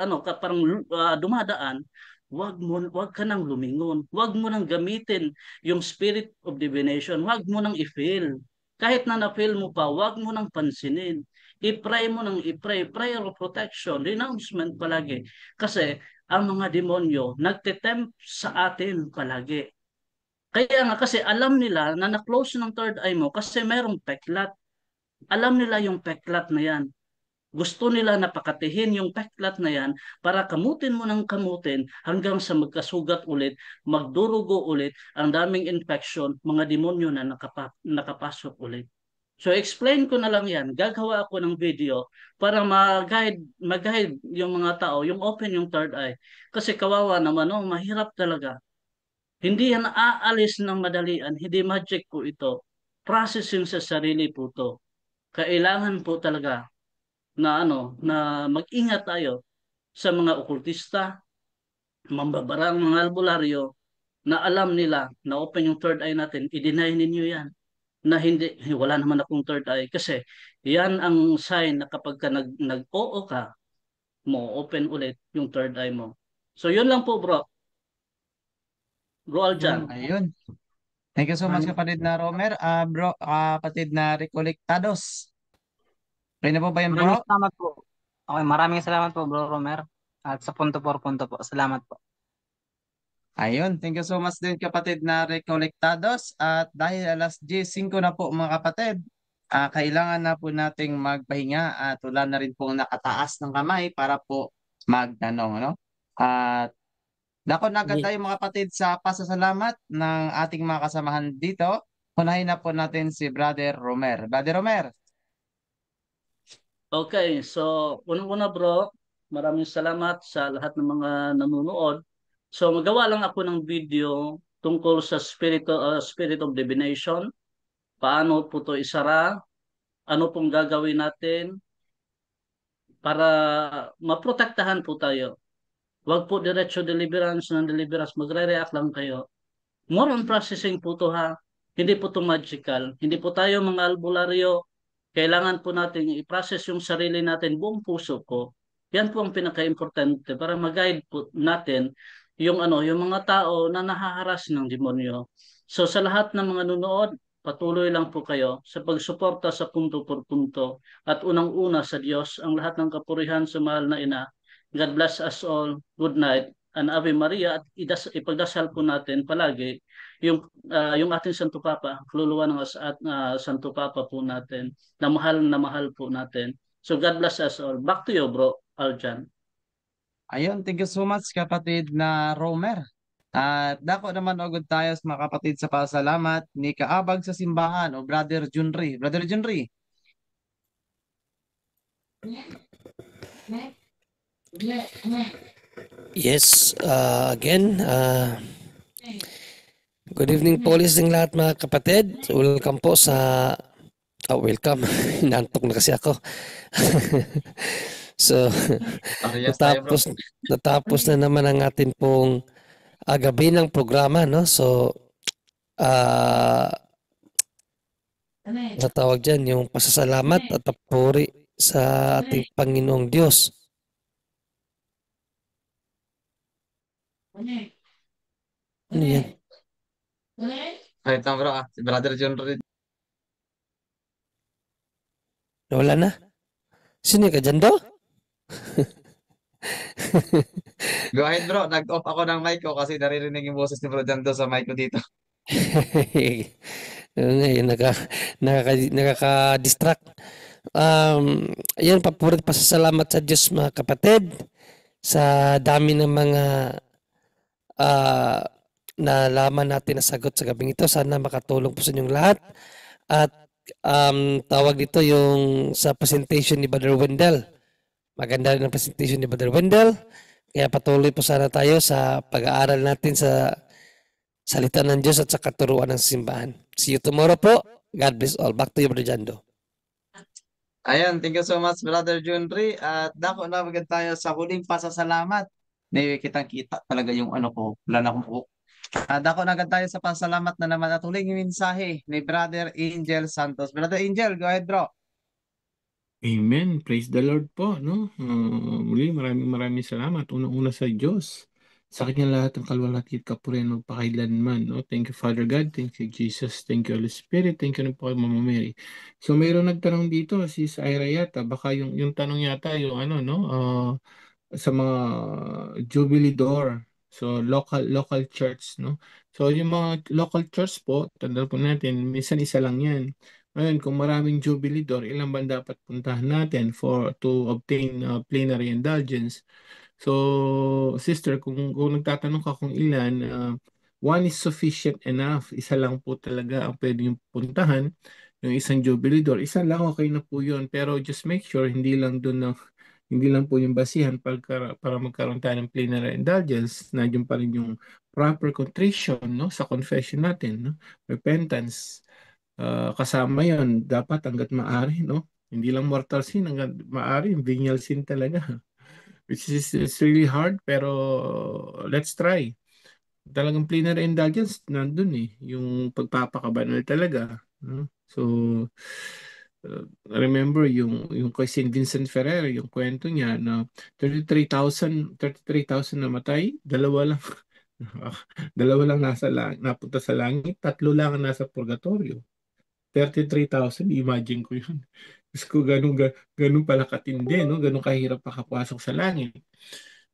dumadaan, wag ka nang lumingon. Wag mo nang gamitin yung spirit of divination. Wag mo nang i-feel. Kahit na na-feel mo pa, wag mo nang pansinin. I-pray mo nang i-pray. Prayer of protection, renouncement palagi. Kasi ang mga demonyo nagtetempt sa atin palagi. Kaya nga kasi alam nila na na-close ng third eye mo kasi merong peklat. Alam nila yung peklat na yan. Gusto nila napakatihin yung peklat na yan para kamutin mo ng kamutin hanggang sa magkasugat ulit, magdurugo ulit, ang daming infection, mga demonyo na nakapasok ulit. So explain ko na lang yan. Gagawa ako ng video para mag-guide yung mga tao, yung open yung third eye. Kasi kawawa naman, oh, mahirap talaga. Hindi yan aalis ng madalian, hindi magic po ito. Processing sa sarili po to. Kailangan po talaga na mag-ingat tayo sa mga okultista, mambabarang mga albularyo na alam nila na open yung third eye natin, i-deny ninyo yan na hindi, wala naman akong third eye kasi yan ang sign na kapag ka nag-oo ka, mo open ulit yung third eye mo. So yun lang po bro. Bro Aljan. Ayun. Thank you so much kapatid na Romer. Bro, kapatid na Recolectados. Okay na po ba yan, Maraming bro? salamat po. Okay, maraming salamat po, Bro Romer. At sa punto por punto po. Salamat po. Ayun, thank you so much din kapatid na Recolectados. At dahil alas 10:05 na po mga kapatid, kailangan na po nating magpahinga at wala na rin pong nakataas ng kamay para po magtanong. Ano? At dako na agad tayo mga kapatid sa pasasalamat ng ating mga kasamahan dito. Unahin na po natin si Brother Romer. Brother Romer. Okay, so unang-una bro, maraming salamat sa lahat ng mga nanonood. So magawa lang ako ng video tungkol sa spirit of divination. Paano po to isara? Ano pong gagawin natin para maprotektahan po tayo? Huwag po diretso deliverance ng deliverance, magre-react lang kayo. More on processing po to ha. Hindi po to magical. Hindi po tayo mga albularyo. Kailangan po natin i-process yung sarili natin buong puso ko. Yan po ang pinaka-importante para mag-guide po natin yung yung mga tao na nahaharas ng demonyo. So sa lahat ng mga nunood, patuloy lang po kayo sa pagsuporta sa punto por punto at unang-una sa Diyos ang lahat ng kapurihan sa mahal na ina. God bless us all. Good night and Ave Maria at ipagdasal po natin palagi yung ating Santo Papa, kaluluwa ng Santo Papa po natin, na mahal po natin. So God bless us all. Back to you, bro, Aljan. Ayun, thank you so much kapatid na Romer. At dako naman agad tayo sa mga kapatid sa pasalamat ni Kaabag sa Simbahan o Brother Junri. Brother Junri. Yes, again, good evening po ulit ng lahat mga kapatid. Welcome po sa, welcome, inaantok na kasi ako. So, natapos na naman ang atin pong gabi ng programa, no? So, natawag dyan yung pasasalamat at papuri sa ating Panginoong Diyos. Ano yan? Ay, ito bro, si Brother John Reed. Wala na? Sino ka dyan do? Go ahead bro, nag-off ako ng mic ko kasi naririnig yung boses ni Bro Jando sa mic ko dito. Ngayon, nakaka-distract. Yan, papurit pasasalamat sa Diyos mga kapatid sa dami ng mga nalaman natin na sagot sa gabing ito. Sana makatulong po sa inyong lahat. At tawag dito yung sa presentation ni Brother Wendell. Maganda rin ang presentation ni Brother Wendell. Kaya patuloy po sana tayo sa pag-aaral natin sa salita ng Diyos at sa katuruan ng simbahan. See you tomorrow po. God bless all. Back to you, Brother Jando. Ayan, thank you so much Brother Junri. At dako na magand tayo sa huling pasasalamat. Kitang-kita talaga yung ko. Wala na akong buhok. Dako na agad tayo sa pasalamat na naman at huling mensahe ni Brother Angel Santos. Brother Angel, go ahead bro. Amen. Praise the Lord po, no? Muli, maraming salamat. Unang-una sa Diyos Sa kanya lahat ng kalwalhati at kapurihan magpakailanman. No? Thank you, Father God. Thank you, Jesus. Thank you, Holy Spirit. Thank you na po kay Mama Mary. So, mayroon nagtanong dito, si Ira yata. Baka yung tanong yata, yung ano, no? Sa mga Jubilee Door. So, local church, no? So, yung mga local church po, tandaan po natin, minsan isa lang yan. Ngayon, kung maraming Jubilee Door, ilan ba dapat puntahan natin to obtain plenary indulgence? So, sister, kung nagtatanong ka kung ilan, one is sufficient enough. Isa lang po talaga ang pwede yung puntahan. Yung isang Jubilee Door, isa lang okay na po yun. Pero just make sure, hindi lang po yung basihan para magkaroon tayo ng plenary indulgence. Nandiyan pa rin yung proper contrition, no, sa confession natin, no? Repentance. Kasama yon dapat hanggat maaari, no? Hindi lang mortal sin, hanggat maaari, yung venial sin talaga. Which is it's really hard, pero let's try. Talagang plenary indulgence nandun eh. Yung pagpapakabanal talaga. No? So, remember yung kay St. Vincent Ferrer, yung kwento niya na 33,000 namatay, dalawa lang dalawa lang napunta sa langit, tatlo lang ang nasa purgatorio. 33,000, imagine ko yun. Diyos ko, ganun pala katindi, no? Ganun kahirap makapasok sa langit.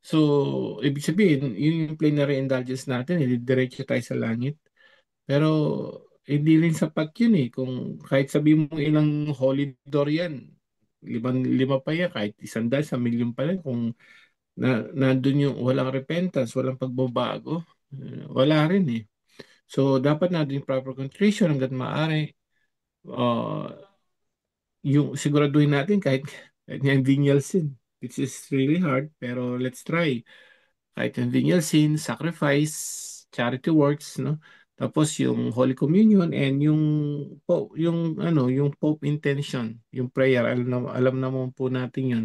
So, ibig sabihin, yun yung plenary indulgence natin, diretso tayo sa langit. Pero, hindi rin sapat yun eh. Kung kahit sabihin mo ilang holy door yan, lima pa yan, kahit 100 sa milyon pa lang, kung nandun yung walang repentance, walang pagbabago, wala rin eh. So, dapat natin yung proper contrition hanggat maaari. Yung siguraduhin natin kahit yung venial sin, which is really hard, pero let's try. Kahit yung venial sin, sacrifice, charity works, no? Tapos yung Holy Communion and yung Pope intention, yung prayer, alam naman po natin yun.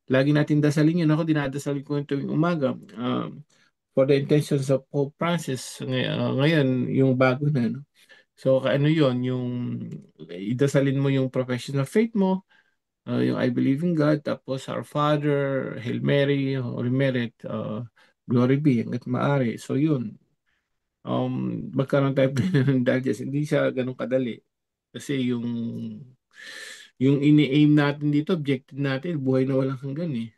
Lagi natin dasalin yun. Ako dinadasalin ko ito yung umaga. For the intentions of Pope Francis, ngayon yung bago na, no? So, ano yun, yung idasalin mo yung profession of faith mo, yung I believe in God, tapos Our Father, Hail Mary, Holy Merit, Glory be, hanggat maaari. So, yun. Magkaroon tayo ng digest. Hindi siya ganun kadali. Kasi yung ini-aim natin dito, objective natin, buhay na walang hanggan eh.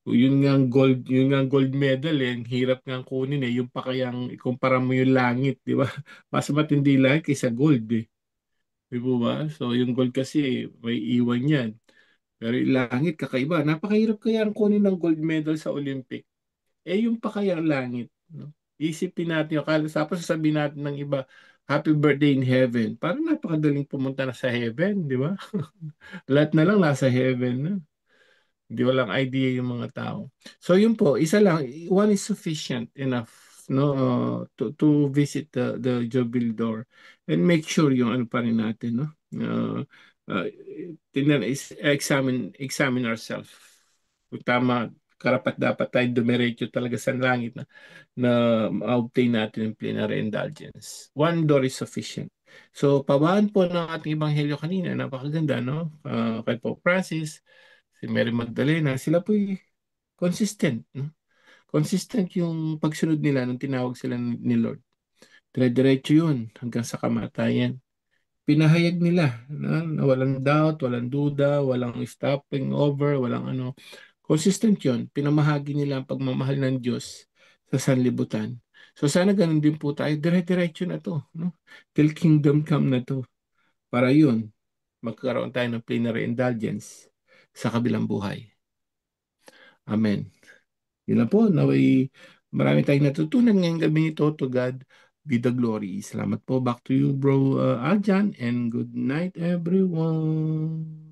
Yun nga ang gold medal eh. Ang hirap nga kunin eh. Yung pa kayang ikumpara mo yung langit, di ba? Mas matindi langit kaysa gold eh. Di ba? So yung gold kasi may iwan yan. Pero yung langit kakaiba. Napakahirap kaya ang kunin ng gold medal sa Olympic. Yung pa kaya ang langit. No? Isipin natin yung tapos sasabihin natin ng iba, happy birthday in heaven. Parang napakadaling pumunta na sa heaven, di ba? Lahat na lang nasa heaven na. Hindi walang idea yung mga tao. So yun po, isa lang, one is sufficient enough no to visit the Jubilee Door and make sure yung ano pa rin natin no examine ourselves. Kung tama, karapat dapat tayo dumiretso talaga sa langit na ma-obtain natin yung plenary indulgence. One door is sufficient. So, pabaan po ng ating ebanghelyo kanina, napakaganda, no? Kay Pope Francis, si Mary Magdalena, sila po'y consistent, no? Consistent yung pagsunod nila nung tinawag sila ni Lord. Dire-diretso yun hanggang sa kamatayan. Pinahayag nila na walang doubt, walang duda, walang stopping over, walang ano. Consistent yun. Pinamahagi nila ang pagmamahal ng Diyos sa sanlibutan. So sana ganun din po tayo. Dire-diretso na to. No? Till kingdom come na to. Para yun, magkaroon tayo ng plenary indulgence sa kabilang buhay. Amen. Yun lang po. Naway marami tayong natutunan ngayong gabi nito. To God be the glory. Salamat po. Back to you, bro Aljan. And good night, everyone.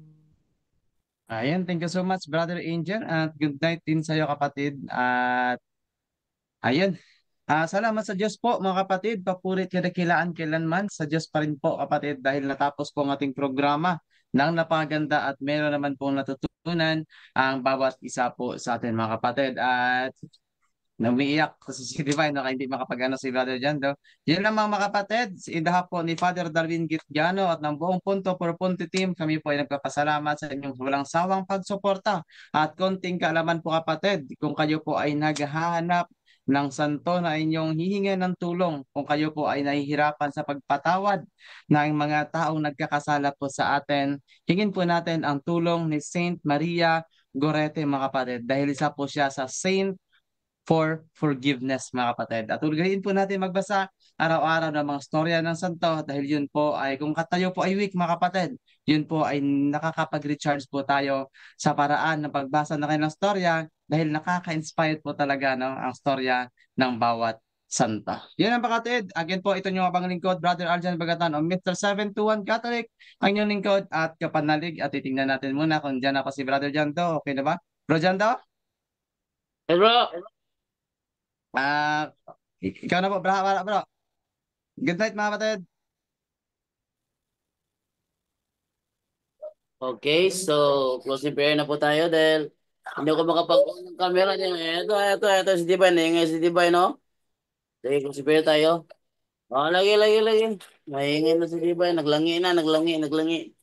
Ayan, thank you so much, Brother Angel. At good night din sa iyo, kapatid. At ayun. Salamat sa Diyos po, mga kapatid. Papurit kadakilaan kailanman. Sa Diyos pa rin po, kapatid, dahil natapos po ang ating programa ng napaganda at meron naman pong natutunan ang bawat isa po sa atin, mga kapatid. At namiiyak si Divine na hindi makapag-ano si Brother Jando. Yun lang mga kapatid, sa indaha po ni Father Darwin Gitgiano at ng buong Punto por Punto team, kami po ay nagpapasalamat sa inyong walang sawang pagsuporta at konting kaalaman po, kapatid. Kung kayo po ay naghahanap ng santo na inyong hihingan ng tulong kung kayo po ay nahihirapan sa pagpatawad ng mga taong nagkakasala po sa atin. Hingin po natin ang tulong ni Saint Maria Gorete mga kapatid dahil isa po siya sa Saint for forgiveness mga kapatid. At ugaliin po natin magbasa araw-araw ng mga storya ng santo dahil yun po ay kung tayo po ay weak mga kapatid, yun po ay nakakapag-recharge po tayo sa paraan ng pagbasa ng kanilang storya dahil nakaka-inspire po talaga no, ang storya ng bawat santa. Yan ang kapatid. Again po, ito yung abang lingkod, Brother Arjan Bagatan o Mr. 721 Catholic, ang inyong lingkod at kapanalig. At titingnan natin muna kung dyan ako si Brother Janto. Okay na ba? Bro Janto? Hey bro, Ah, ikaw na po, bro. Good night, mga kapatid. okay, so closing prayer na po tayo dahil hindi ako makapag-on ng camera niya. Ito, si Tibay, naingay si Tibay, no? Sige, closing prayer tayo. Lagi. Maingay na si Tibay, naglangi.